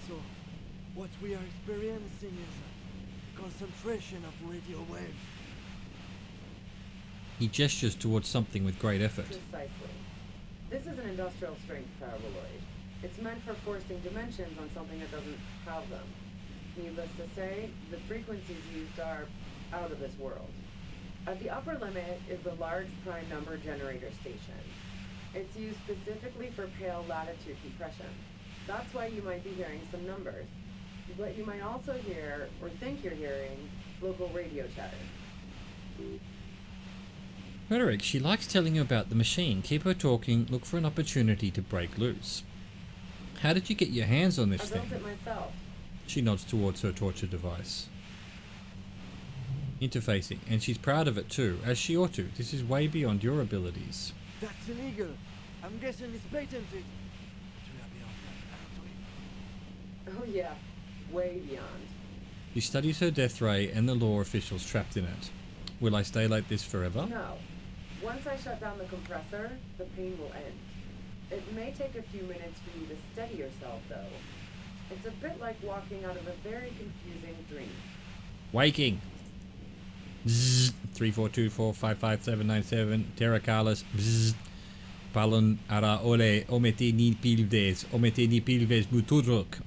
So, what we are experiencing is a concentration of radio waves. He gestures towards something with great effort. Precisely. This is an industrial strength paraboloid. It's meant for forcing dimensions on something that doesn't have them. Needless to say, the frequencies used are out of this world. At the upper limit is the large prime number generator station. It's used specifically for pale latitude compression. That's why you might be hearing some numbers. But you might also hear, or think you're hearing, local radio chatter. Rhetoric, she likes telling you about the machine. Keep her talking, look for an opportunity to break loose. How did you get your hands on this I thing? built it myself. She nods towards her torture device. Interfacing, and she's proud of it too, as she ought to. This is way beyond your abilities. That's illegal. I'm guessing it's patented. But we are beyond that, aren't we? Oh yeah, way beyond. She studies her death ray and the law officials trapped in it. Will I stay like this forever? No. Once I shut down the compressor, the pain will end. It may take a few minutes for you to steady yourself, though. It's a bit like walking out of a very confusing dream. Waking. 34245577 Terracalis. Palon ara ole omete ni pilves muturuk.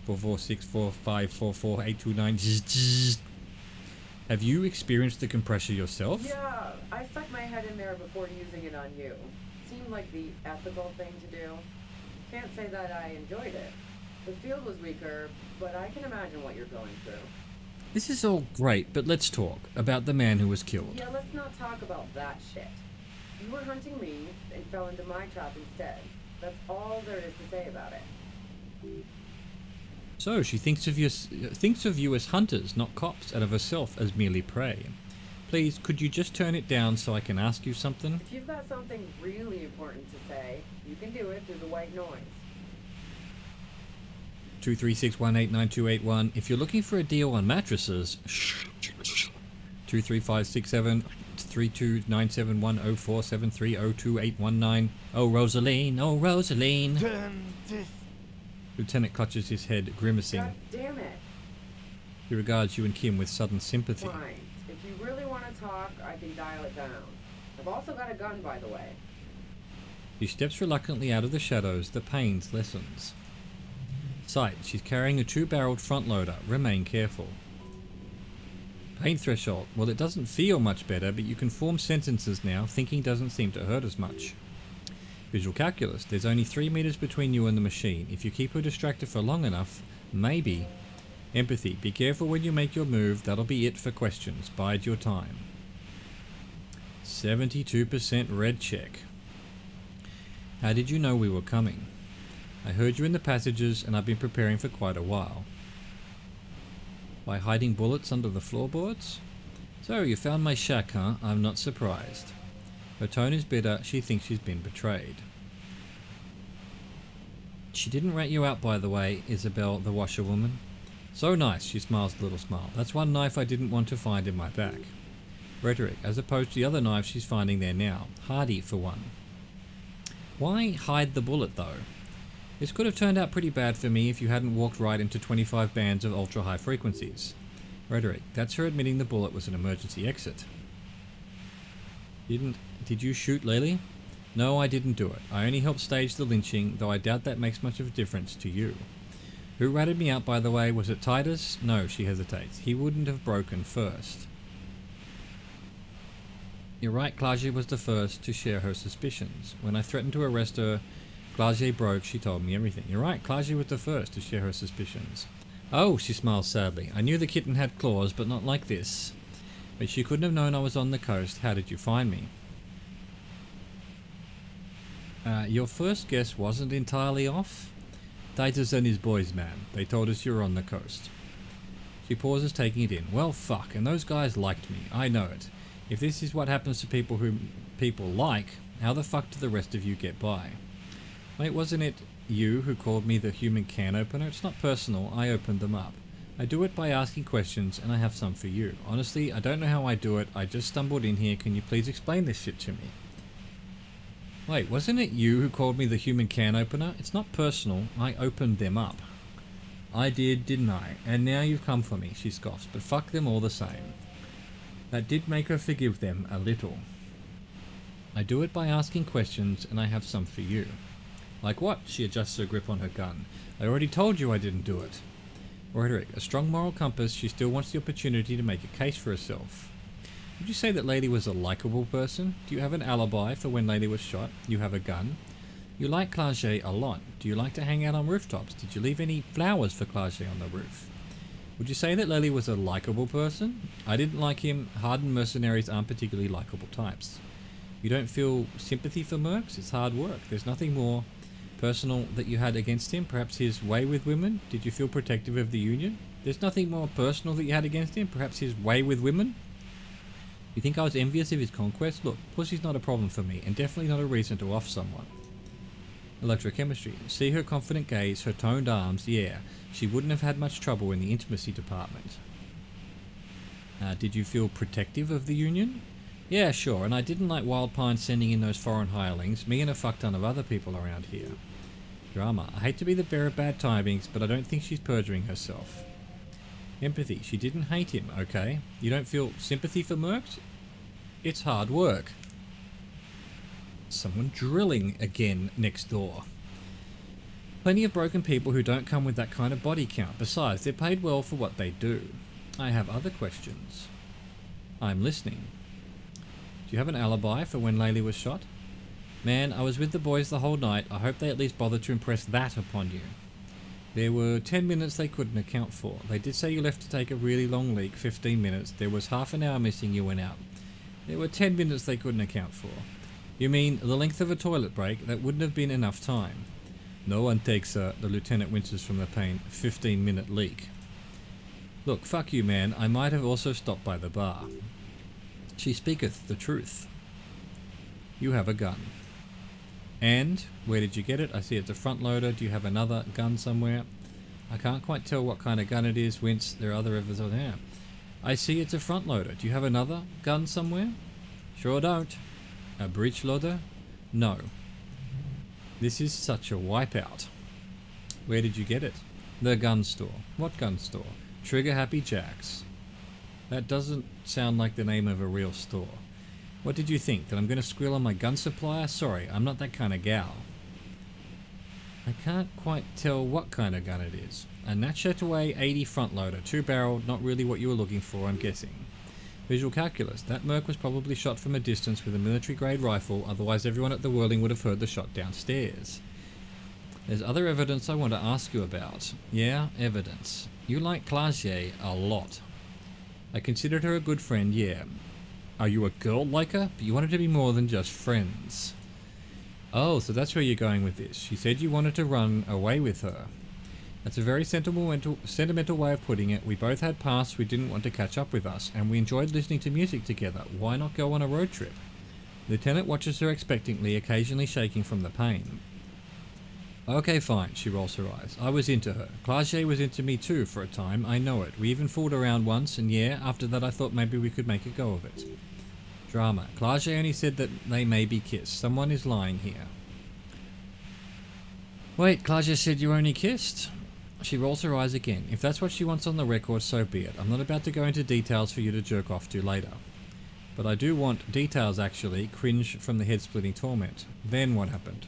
44645448229. Have you experienced the compressor yourself? Yeah, I stuck my head in there before using it on you. Seemed like the ethical thing to do. Can't say that I enjoyed it. The field was weaker, but I can imagine what you're going through. This is all great, but let's talk about the man who was killed. Yeah, let's not talk about that shit. You were hunting me and fell into my trap instead. That's all there is to say about it. So she thinks of you as hunters, not cops, and of herself as merely prey. Please, could you just turn it down so I can ask you something? If you've got something really important to say, you can do it through the white noise. 236189281. If you're looking for a deal on mattresses, 23567 32971047302819. Oh Rosaline, oh Rosaline. Turn this. Lieutenant clutches his head, grimacing. God damn it. He regards you and Kim with sudden sympathy. Fine. If you really want to talk, I can dial it down. I've also got a gun, by the way. She steps reluctantly out of the shadows. The pains lessens. Sight. She's carrying a 2-barreled front loader. Remain careful. Pain threshold. Well, it doesn't feel much better, but you can form sentences now. Thinking doesn't seem to hurt as much. Visual calculus. There's only 3 meters between you and the machine. If you keep her distracted for long enough, maybe Empathy. Be careful when you make your move. That'll be it for questions. Bide your time. 72% red check. How did you know we were coming? I heard you in the passages and I've been preparing for quite a while. By hiding bullets under the floorboards? So, you found my shack, huh? I'm not surprised. Her tone is bitter. She thinks she's been betrayed. She didn't rat you out, by the way, Isabel the washerwoman. So nice, she smiles a little smile. That's one knife I didn't want to find in my back. Rhetoric, as opposed to the other knives she's finding there now. Hardy, for one. Why hide the bullet, though? This could have turned out pretty bad for me if you hadn't walked right into 25 bands of ultra-high frequencies. Rhetoric, that's her admitting the bullet was an emergency exit. Did you shoot Lily? No, I didn't do it. I only helped stage the lynching, though I doubt that makes much of a difference to you. Who ratted me out, by the way? Was it Titus? No, she hesitates. He wouldn't have broken first. You're right, Claudia was the first to share her suspicions. When I threatened to arrest her, Claudia broke, she told me everything. You're right, Claudia was the first to share her suspicions. Oh, she smiles sadly. I knew the kitten had claws, but not like this. But she couldn't have known I was on the coast. How did you find me? Your first guess wasn't entirely off. Titus and his boys, man. They told us you were on the coast. She pauses, taking it in. Well, fuck, and those guys liked me. I know it. If this is what happens to people who people like, how the fuck do the rest of you get by? Wait, wasn't it you who called me the human can opener? It's not personal. I opened them up. I do it by asking questions, and I have some for you. Honestly, I don't know how I do it. I just stumbled in here. Can you please explain this shit to me? Wait, wasn't it you who called me the human can opener? It's not personal. I opened them up. I did, didn't I? And now you've come for me, she scoffs. But fuck them all the same. That did make her forgive them a little. I do it by asking questions, and I have some for you. Like what? She adjusts her grip on her gun. I already told you I didn't do it. Rhetoric, a strong moral compass, she still wants the opportunity to make a case for herself. Would you say that Lady was a likable person? Do you have an alibi for when Lady was shot? You have a gun? You like Claudia a lot. Do you like to hang out on rooftops? Did you leave any flowers for Claudia on the roof? Would you say that Lely was a likable person? I didn't like him. Hardened mercenaries aren't particularly likable types. You don't feel sympathy for mercs? It's hard work. There's nothing more personal that you had against him? Perhaps his way with women? Did you feel protective of the Union? There's nothing more personal that you had against him? Perhaps his way with women? You think I was envious of his conquest? Look, pussy's not a problem for me, and definitely not a reason to off someone. Electrochemistry. See her confident gaze, her toned arms, yeah. She wouldn't have had much trouble in the intimacy department. Did you feel protective of the Union? Yeah, sure, and I didn't like Wildpine sending in those foreign hirelings, me and a fuck ton of other people around here. Drama. I hate to be the bearer of bad tidings, but I don't think she's perjuring herself. Empathy. She didn't hate him, okay? You don't feel sympathy for mercs? It's hard work. Someone drilling again next door. Plenty of broken people who don't come with that kind of body count. Besides, they're paid well for what they do. I have other questions. I'm listening. Do you have an alibi for when Laylee was shot? Man, I was with the boys the whole night. I hope they at least bothered to impress that upon you. There were 10 minutes they couldn't account for. They did say you left to take a really long leak, 15 minutes. There was half an hour missing, you went out. There were 10 minutes they couldn't account for. You mean the length of a toilet break? That wouldn't have been enough time. No one takes the lieutenant winces from the pain, 15-minute leak. Look, fuck you, man. I might have also stopped by the bar. She speaketh the truth. You have a gun. And where did you get it? I see it's a front loader. Do you have another gun somewhere? I can't quite tell what kind of gun it is. Wince, there are other evidence over there. I see it's a front loader. Do you have another gun somewhere? Sure don't. A breech loader? No. This is such a wipeout. Where did you get it? The gun store. What gun store? Trigger Happy Jacks. That doesn't sound like the name of a real store. What did you think? That I'm going to squeal on my gun supplier? Sorry, I'm not that kind of gal. I can't quite tell what kind of gun it is. A Natchetaway 80 front loader, 2-barrel, not really what you were looking for, I'm guessing. Visual calculus. That merc was probably shot from a distance with a military-grade rifle, otherwise everyone at the Whirling would have heard the shot downstairs. There's other evidence I want to ask you about. Yeah, evidence. You like Clagier a lot. I considered her a good friend, yeah. Are you a girl like her? But you wanted to be more than just friends. Oh, so that's where you're going with this. She said you wanted to run away with her. That's a very sentimental way of putting it. We both had pasts we didn't want to catch up with us, and we enjoyed listening to music together. Why not go on a road trip? Lieutenant watches her expectantly, occasionally shaking from the pain. Okay, fine, she rolls her eyes. I was into her. Clagier was into me too for a time, I know it. We even fooled around once, and yeah, after that I thought maybe we could make a go of it. Drama. Clagier only said that they maybe kissed. Someone is lying here. Wait, Clagier said you only kissed? She rolls her eyes again. If that's what she wants on the record, so be it. I'm not about to go into details for you to jerk off to later. But I do want details, actually. Cringe from the head-splitting torment. Then what happened?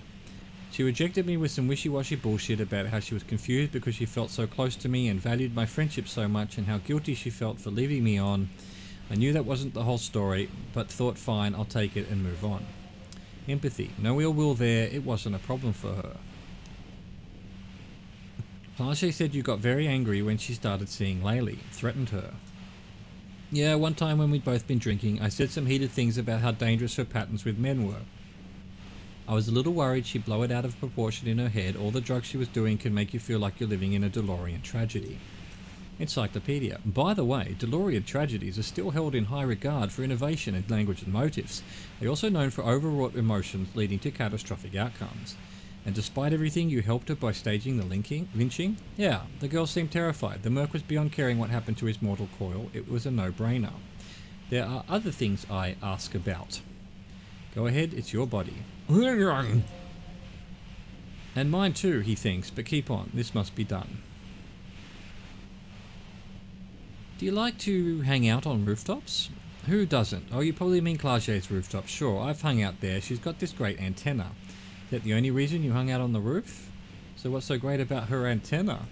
She rejected me with some wishy-washy bullshit about how she was confused because she felt so close to me and valued my friendship so much, and how guilty she felt for leaving me on. I knew that wasn't the whole story, but thought fine, I'll take it and move on. Empathy. No ill will there, it wasn't a problem for her. Clagier said you got very angry when she started seeing Laylee, threatened her. Yeah, one time when we'd both been drinking, I said some heated things about how dangerous her patterns with men were. I was a little worried she'd blow it out of proportion in her head. All the drugs she was doing can make you feel like you're living in a DeLorean tragedy. Encyclopedia. By the way, DeLorean tragedies are still held in high regard for innovation in language and motifs. They're also known for overwrought emotions leading to catastrophic outcomes. And despite everything, you helped her by staging the lynching? Yeah, the girl seemed terrified. The merc was beyond caring what happened to his mortal coil. It was a no-brainer. There are other things I ask about. Go ahead, it's your body. And mine too, he thinks, but keep on. This must be done. Do you like to hang out on rooftops? Who doesn't? Oh, you probably mean Clagier's rooftop. Sure, I've hung out there. She's got this great antenna. Is that the only reason you hung out on the roof? So what's so great about her antenna?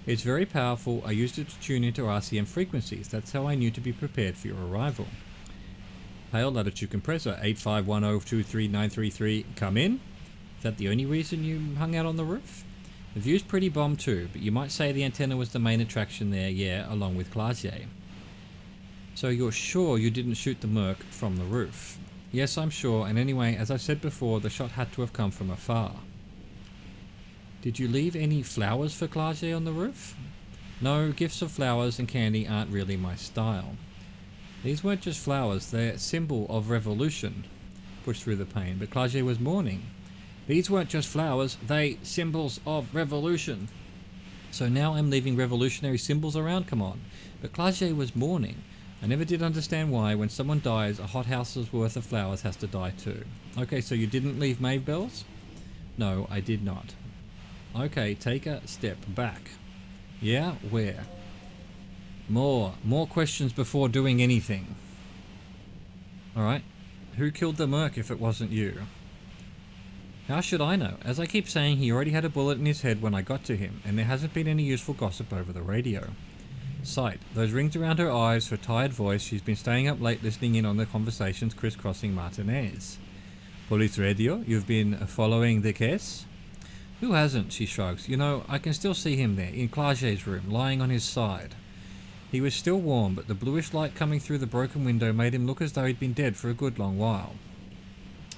It's very powerful. I used it to tune into RCM frequencies. That's how I knew to be prepared for your arrival. Pale latitude compressor 851023933. Come in? Is that the only reason you hung out on the roof? The view's pretty bomb too, but you might say the antenna was the main attraction there, yeah, along with Clagier. So you're sure you didn't shoot the merc from the roof? Yes, I'm sure, and anyway, as I said before, the shot had to have come from afar. Did you leave any flowers for Clagier on the roof? No, gifts of flowers and candy aren't really my style. These weren't just flowers, they're a symbol of revolution. Pushed through the pain, but Clagier was mourning. These weren't just flowers, they symbols of revolution. So now I'm leaving revolutionary symbols around, come on. But Clagier was mourning. I never did understand why, when someone dies, a hothouse's worth of flowers has to die too. Okay, so you didn't leave Maeve bells? No, I did not. Okay, take a step back. Yeah, where? More questions before doing anything. Alright, who killed the merc if it wasn't you? How should I know? As I keep saying, he already had a bullet in his head when I got to him, and there hasn't been any useful gossip over the radio. Sight. Those rings around her eyes, her tired voice. She's been staying up late listening in on the conversations crisscrossing Martinez. Police radio? You've been following the case? Who hasn't? She shrugs. You know, I can still see him there, in Clagier's room, lying on his side. He was still warm, but the bluish light coming through the broken window made him look as though he'd been dead for a good long while.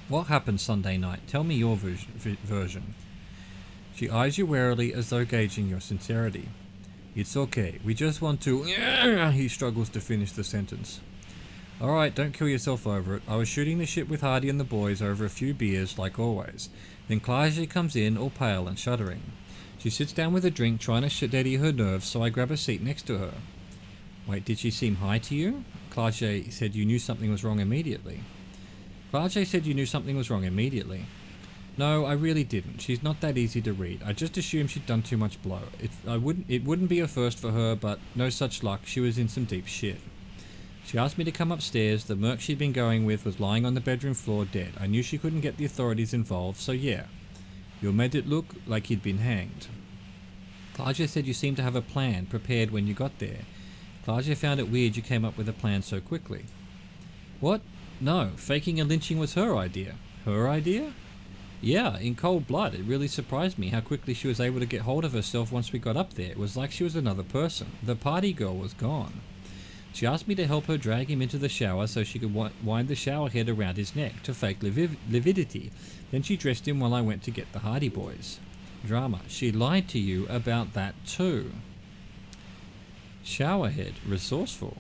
What happened Sunday night? Tell me your version. She eyes you warily as though gauging your sincerity. It's okay. We just want to... He struggles to finish the sentence. Alright, don't kill yourself over it. I was shooting the shit with Hardy and the boys over a few beers, like always. Then Clagier comes in, all pale and shuddering. She sits down with a drink, trying to steady her nerves, so I grab a seat next to her. Wait, did she seem high to you? Clagier said you knew something was wrong immediately. Clagier said you knew something was wrong immediately. No, I really didn't. She's not that easy to read. I just assumed she'd done too much blow. It wouldn't be a first for her, but no such luck. She was in some deep shit. She asked me to come upstairs. The merc she'd been going with was lying on the bedroom floor dead. I knew she couldn't get the authorities involved, so yeah. You made it look like he'd been hanged. Clagier said you seemed to have a plan prepared when you got there. Clagier found it weird you came up with a plan so quickly. What? No, faking a lynching was her idea. Her idea? Yeah, in cold blood. It really surprised me how quickly she was able to get hold of herself once we got up there. It was like she was another person. The party girl was gone. She asked me to help her drag him into the shower so she could wind the shower head around his neck to fake lividity. Then she dressed him while I went to get the Hardy Boys. Drama. She lied to you about that too. Showerhead. Resourceful.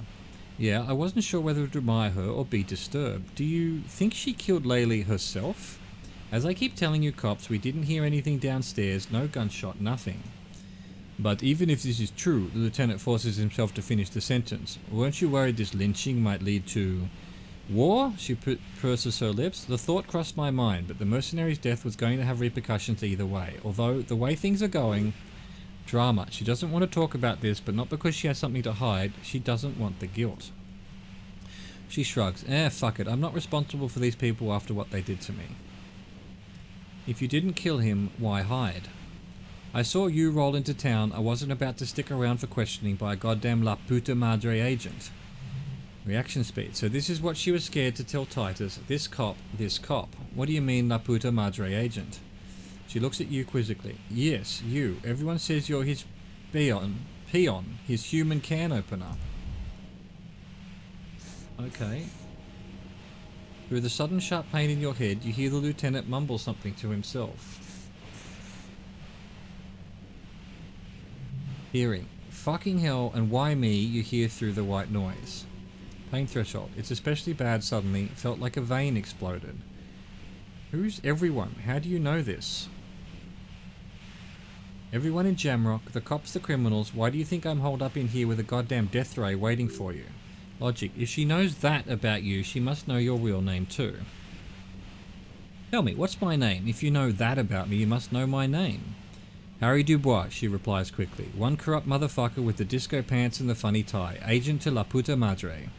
Yeah, I wasn't sure whether to admire her or be disturbed. Do you think she killed Laylee herself? As I keep telling you cops, we didn't hear anything downstairs, no gunshot, nothing. But even if this is true, the lieutenant forces himself to finish the sentence. Weren't you worried this lynching might lead to war? She purses her lips. The thought crossed my mind, but the mercenary's death was going to have repercussions either way. Although, the way things are going... Drama. She doesn't want to talk about this, but not because she has something to hide. She doesn't want the guilt. She shrugs. Fuck it. I'm not responsible for these people after what they did to me. If you didn't kill him, why hide? I saw you roll into town. I wasn't about to stick around for questioning by a goddamn La Puta Madre agent. Reaction speed. So this is what she was scared to tell Titus. This cop. What do you mean La Puta Madre agent? She looks at you quizzically. Yes, you. Everyone says you're his peon, his human can opener. Okay. Through the sudden sharp pain in your head, you hear the lieutenant mumble something to himself. Hearing. Fucking hell, and why me, you hear through the white noise. Pain threshold. It's especially bad suddenly. Felt like a vein exploded. Who's everyone? How do you know this? Everyone in Jamrock, the cops, the criminals. Why do you think I'm holed up in here with a goddamn death ray waiting for you? Logic. If she knows that about you, she must know your real name too. Tell me, what's my name? If you know that about me, you must know my name. Harry Dubois, she replies quickly. One corrupt motherfucker with the disco pants and the funny tie. Agent to La Puta Madre.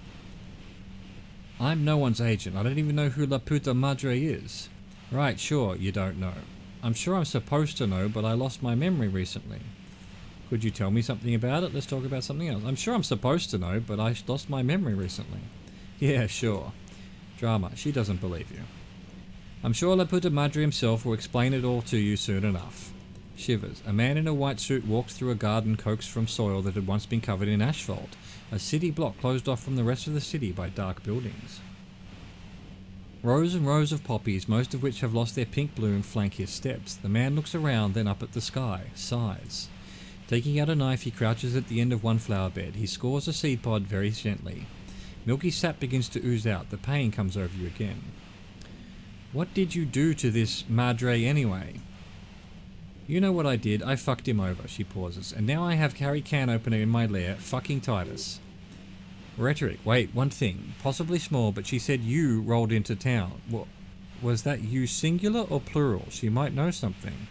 I'm no one's agent. I don't even know who La Puta Madre is. Right, sure, you don't know. I'm sure I'm supposed to know, but I lost my memory recently. Could you tell me something about it? Let's talk about something else. I'm sure I'm supposed to know, but I lost my memory recently. Yeah, sure. Drama. She doesn't believe you. I'm sure La Puta Madre himself will explain it all to you soon enough. Shivers. A man in a white suit walked through a garden coaxed from soil that had once been covered in asphalt. A city block closed off from the rest of the city by dark buildings. Rows and rows of poppies, most of which have lost their pink bloom, flank his steps. The man looks around, then up at the sky, sighs. Taking out a knife, he crouches at the end of one flower bed. He scores a seed pod very gently. Milky sap begins to ooze out. The pain comes over you again. What did you do to this Madre anyway? You know what I did. I fucked him over, she pauses. And now I have Harry Can Opener in my lair, fucking Titus. Rhetoric. Wait, one thing. Possibly small, but she said you rolled into town. What? Was that you singular or plural? She might know something.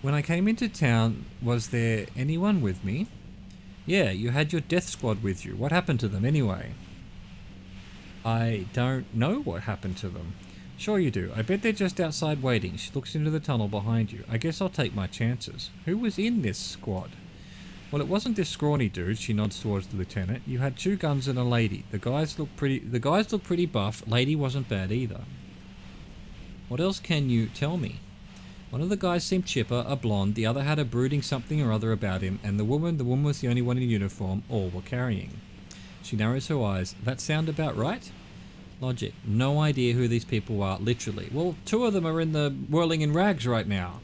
When I came into town, was there anyone with me? Yeah, you had your death squad with you. What happened to them anyway? I don't know what happened to them. Sure you do. I bet they're just outside waiting. She looks into the tunnel behind you. I guess I'll take my chances. Who was in this squad? Well, it wasn't this scrawny dude. She nods towards the lieutenant. You had 2 guns and a lady. The guys look pretty buff. Lady wasn't bad either. What else can you tell me? One of the guys seemed chipper, a blonde. The other had a brooding something or other about him. And the woman was the only one in uniform. All were carrying. She narrows her eyes. That sound about right? Logic. No idea who these people are, literally. Well, 2 of them are in the whirling in rags right now.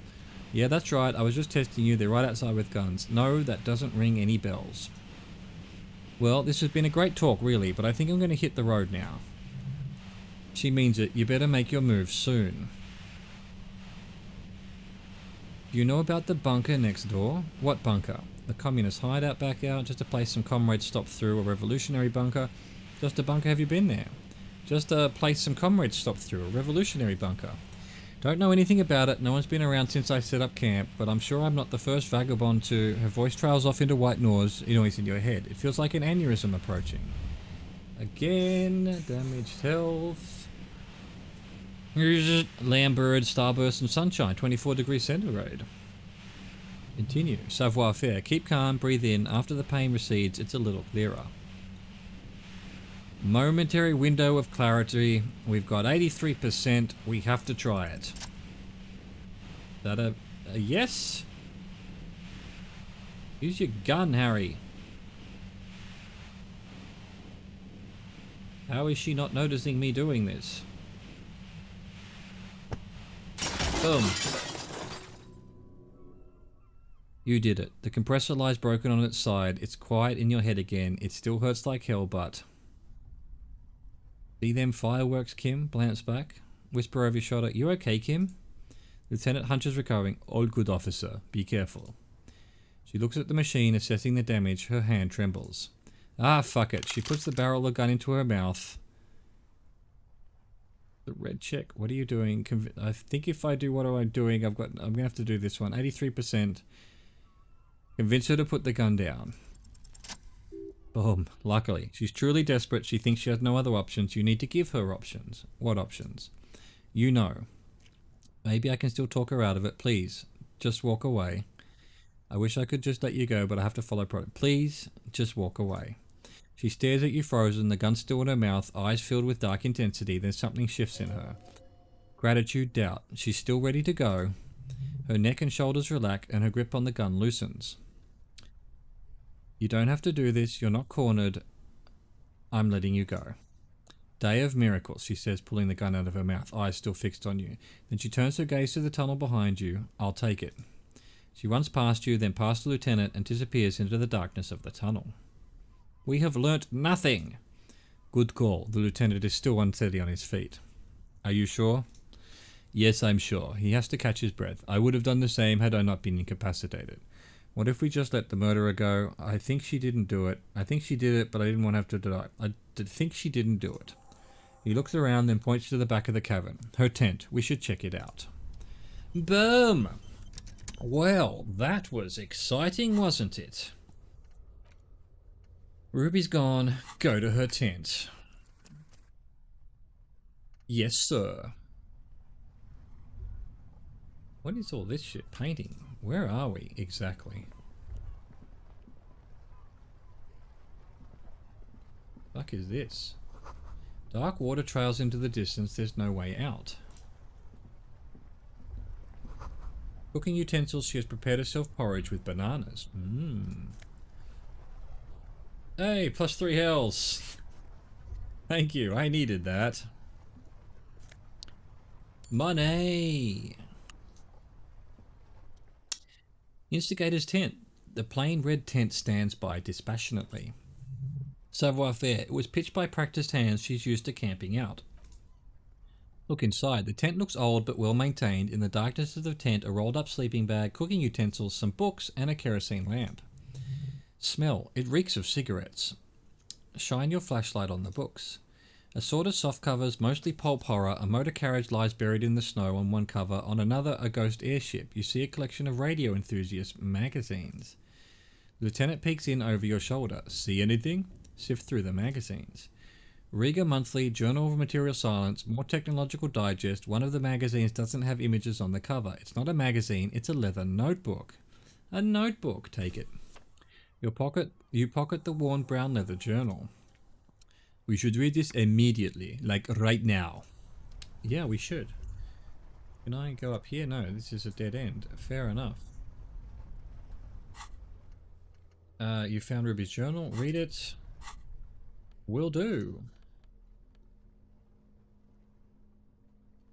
Yeah, that's right. I was just testing you. They're right outside with guns. No, that doesn't ring any bells. Well, this has been a great talk, really, but I think I'm going to hit the road now. She means it. You better make your move soon. Do you know about the bunker next door? What bunker? The communist hideout back out? Just a place some comrades stopped through. A revolutionary bunker? Just a bunker? Have you been there? Just a place some comrades stopped through. A revolutionary bunker. Don't know anything about it. No one's been around since I set up camp, but I'm sure I'm not the first vagabond to... Her voice trails off into white noise in your head. It feels like an aneurysm approaching. Again, damaged health. Lambird, starburst and sunshine, 24 degrees centigrade. Continue. Savoir faire. Keep calm, breathe in. After the pain recedes, it's a little clearer. Momentary window of clarity. We've got 83%. We have to try it. Is that a yes? Use your gun, Harry. How is she not noticing me doing this? Boom. You did it. The compressor lies broken on its side. It's quiet in your head again. It still hurts like hell, but... See them fireworks, Kim? Glance back. Whisper over your shoulder. You okay, Kim? Lieutenant Hunter's recovering. All good, officer. Be careful. She looks at the machine, assessing the damage. Her hand trembles. Ah, fuck it. She puts the barrel of the gun into her mouth. The red check. What are you doing? I think if I do what I'm doing, I'm gonna have to do this one. 83%. Convince her to put the gun down. Boom. Luckily. She's truly desperate. She thinks she has no other options. You need to give her options. What options? You know. Maybe I can still talk her out of it. Please. Just walk away. I wish I could just let you go, but I have to follow protocol. Please. Just walk away. She stares at you frozen, the gun still in her mouth, eyes filled with dark intensity. Then something shifts in her. Gratitude, doubt. She's still ready to go. Her neck and shoulders relax and her grip on the gun loosens. You don't have to do this. You're not cornered. I'm letting you go. Day of miracles, she says, pulling the gun out of her mouth, eyes still fixed on you. Then she turns her gaze to the tunnel behind you. I'll take it. She runs past you, then past the lieutenant and disappears into the darkness of the tunnel. We have learnt nothing. Good call. The lieutenant is still unsteady on his feet. Are you sure? Yes, I'm sure. He has to catch his breath. I would have done the same had I not been incapacitated. What if we just let the murderer go? I think she didn't do it. I think she did it, but I didn't want to have to die. I think she didn't do it. He looks around, then points to the back of the cavern. Her tent. We should check it out. Boom! Well, that was exciting, wasn't it? Ruby's gone. Go to her tent. Yes, sir. What is all this shit? Painting. Where are we exactly? Fuck is this? Dark water trails into the distance. There's no way out. Cooking utensils. She has prepared herself porridge with bananas. Hey, +3 hells. Thank you. I needed that. Money. Instigator's tent. The plain red tent stands by dispassionately. Savoir faire. It was pitched by practiced hands she's used to camping out. Look inside. The tent looks old but well maintained. In the darkness of the tent, a rolled up sleeping bag, cooking utensils, some books, and a kerosene lamp. Smell. It reeks of cigarettes. Shine your flashlight on the books. Assorted soft covers, mostly pulp horror. A motor carriage lies buried in the snow on one cover. On another, a ghost airship. You see a collection of radio enthusiast magazines. The lieutenant peeks in over your shoulder. See anything? Sift through the magazines. Riga Monthly, Journal of Material Science, More Technological Digest. One of the magazines doesn't have images on the cover. It's not a magazine, it's a leather notebook. A notebook. Take it. You pocket the worn brown leather journal. We should read this immediately, like right now. Yeah, we should. Can I go up here? No, this is a dead end. Fair enough. You found Ruby's journal. Read it. Will do.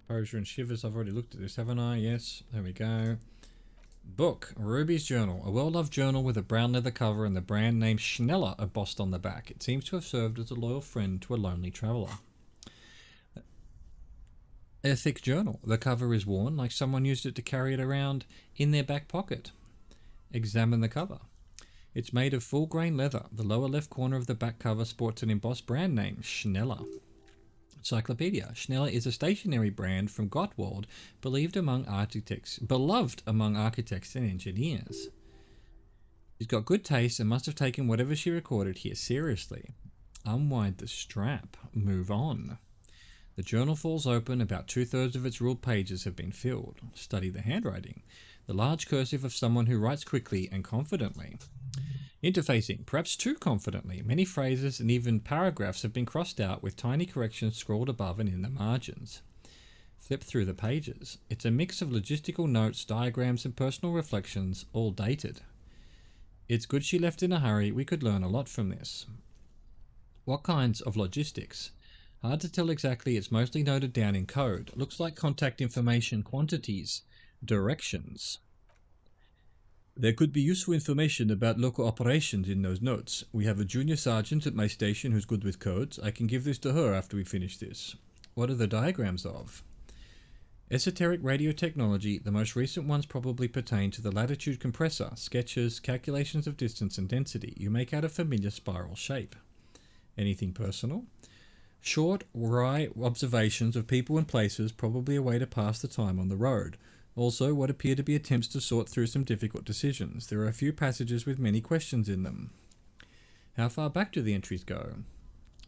Posure and shivers. I've already looked at this, haven't I? Yes. There we go. Book. Ruby's journal. A well-loved journal with a brown leather cover and the brand name Schneller embossed on the back. It seems to have served as a loyal friend to a lonely traveller. A thick journal. The cover is worn, like someone used it to carry it around in their back pocket. Examine the cover. It's made of full-grain leather. The lower left corner of the back cover sports an embossed brand name, Schneller. Encyclopedia. Schneller is a stationery brand from Gottwald, beloved among architects and engineers. She's got good taste and must have taken whatever she recorded here seriously. Unwind the strap. Move on. The journal falls open. About 2/3 of its ruled pages have been filled. Study the handwriting. The large cursive of someone who writes quickly and confidently. Interfacing, perhaps too confidently. Many phrases and even paragraphs have been crossed out with tiny corrections scrawled above and in the margins. Flip through the pages. It's a mix of logistical notes, diagrams, and personal reflections, all dated. It's good she left in a hurry. We could learn a lot from this. What kinds of logistics? Hard to tell exactly. It's mostly noted down in code. Looks like contact information, quantities, directions. There could be useful information about local operations in those notes. We have a junior sergeant at my station who's good with codes. I can give this to her after we finish this. What are the diagrams of? Esoteric radio technology. The most recent ones probably pertain to the latitude compressor, sketches, calculations of distance and density. You make out a familiar spiral shape. Anything personal? Short, wry observations of people and places, probably a way to pass the time on the road. Also, what appear to be attempts to sort through some difficult decisions. There are a few passages with many questions in them. How far back do the entries go?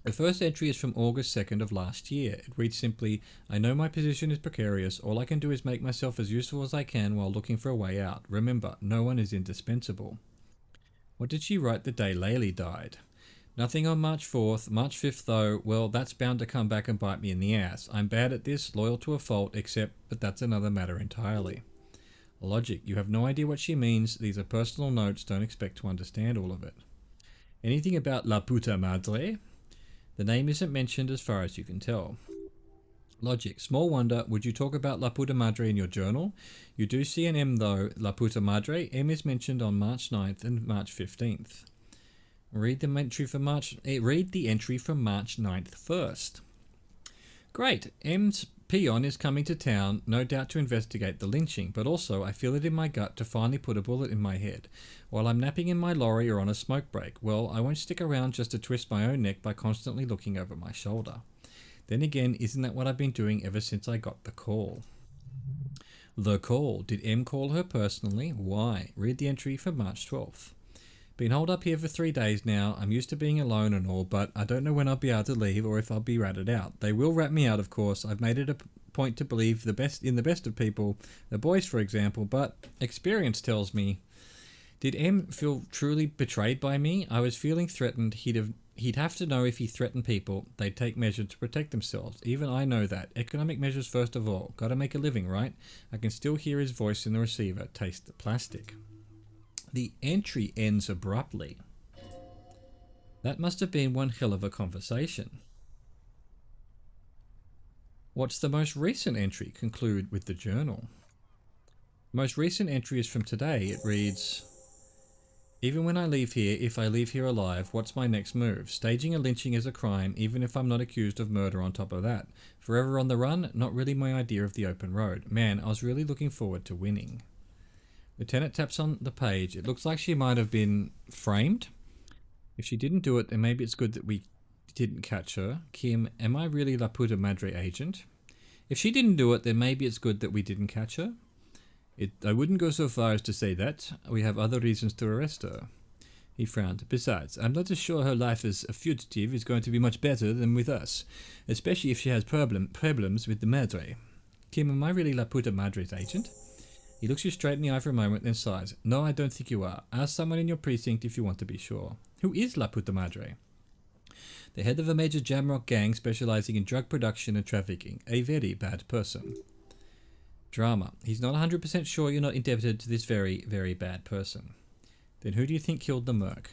The first entry is from August 2nd of last year. It reads simply, I know my position is precarious. All I can do is make myself as useful as I can while looking for a way out. Remember, no one is indispensable. What did she write the day Laylee died? Nothing on March 4th. March 5th though, well, that's bound to come back and bite me in the ass. I'm bad at this, loyal to a fault, but that's another matter entirely. Logic. You have no idea what she means. These are personal notes. Don't expect to understand all of it. Anything about La Puta Madre? The name isn't mentioned as far as you can tell. Logic. Small wonder, would you talk about La Puta Madre in your journal? You do see an M though, La Puta Madre. M is mentioned on March 9th and March 15th. Read the entry from March 9th first. Great. M's peon is coming to town, no doubt to investigate the lynching, but also I feel it in my gut to finally put a bullet in my head. While I'm napping in my lorry or on a smoke break, well, I won't stick around just to twist my own neck by constantly looking over my shoulder. Then again, isn't that what I've been doing ever since I got the call? The call. Did M call her personally? Why? Read the entry for March 12th. Been holed up here for 3 days now. I'm used to being alone and all, but I don't know when I'll be able to leave or if I'll be ratted out. They will rat me out, of course. I've made it a point to believe in the best of people, the boys for example, but experience tells me. Did M feel truly betrayed by me? I was feeling threatened. He'd have to know if he threatened people, they'd take measures to protect themselves. Even I know that. Economic measures first of all. Gotta make a living, right? I can still hear his voice in the receiver. Taste the plastic. The entry ends abruptly. That must have been one hell of a conversation. What's the most recent entry? Conclude with the journal. The most recent entry is from today. It reads, even when I leave here, if I leave here alive, what's my next move? Staging a lynching is a crime, even if I'm not accused of murder on top of that. Forever on the run? Not really my idea of the open road. Man, I was really looking forward to winning. Lieutenant taps on the page. It looks like she might have been framed. If she didn't do it, then maybe it's good that we didn't catch her. Kim, am I really La Puta Madre agent? If she didn't do it, then maybe it's good that we didn't catch her. I wouldn't go so far as to say that. We have other reasons to arrest her. He frowned. Besides, I'm not as sure her life as a fugitive is going to be much better than with us, especially if she has problems with the Madre. Kim, am I really La Puta Madre's agent? He looks you straight in the eye for a moment, then sighs. No, I don't think you are. Ask someone in your precinct if you want to be sure. Who is La Puta Madre? The head of a major jamrock gang specializing in drug production and trafficking. A very bad person. Drama. He's not 100% sure you're not indebted to this very, very bad person. Then who do you think killed the merc?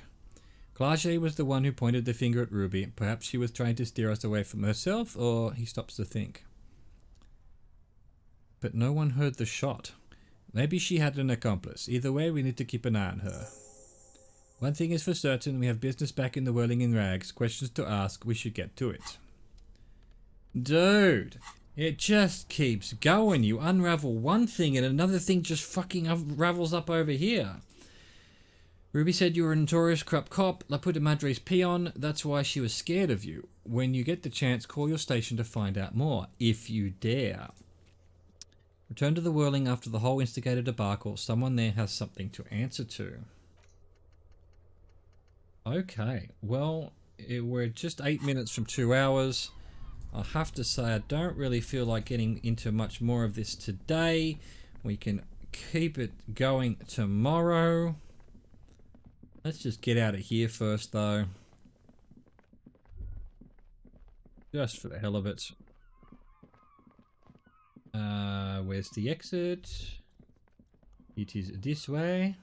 Clarge was the one who pointed the finger at Ruby. Perhaps she was trying to steer us away from herself, or he stops to think. But no one heard the shot. Maybe she had an accomplice. Either way, we need to keep an eye on her. One thing is for certain, we have business back in the whirling in rags. Questions to ask, we should get to it. Dude, it just keeps going. You unravel one thing and another thing just fucking unravels up over here. Ruby said you were a notorious corrupt cop, La Puta Madre's peon. That's why she was scared of you. When you get the chance, call your station to find out more, if you dare. Return to the whirling after the whole instigated debacle. Someone there has something to answer to. Okay, well, we're just 8 minutes from 2 hours. I have to say I don't really feel like getting into much more of this today. We can keep it going tomorrow. Let's just get out of here first, though. Just for the hell of it. Where's the exit? It is this way.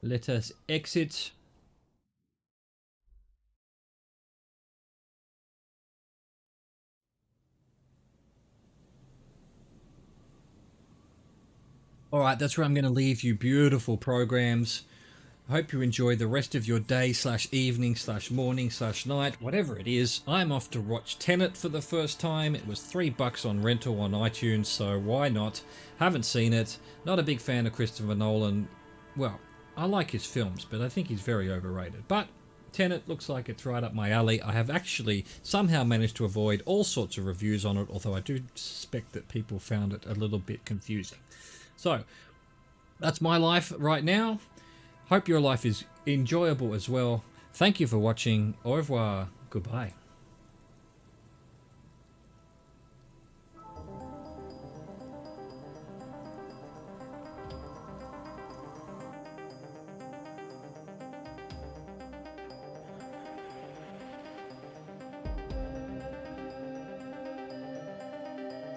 Let us exit. Alright, that's where I'm going to leave you, beautiful programs. I hope you enjoy the rest of your day / evening / morning / night, whatever it is. I'm off to watch Tenet for the first time. It was $3 on rental on iTunes, so why not? Haven't seen it. Not a big fan of Christopher Nolan. Well, I like his films, but I think he's very overrated. But Tenet looks like it's right up my alley. I have actually somehow managed to avoid all sorts of reviews on it, although I do suspect that people found it a little bit confusing. So, that's my life right now. Hope your life is enjoyable as well. Thank you for watching. Au revoir. Goodbye.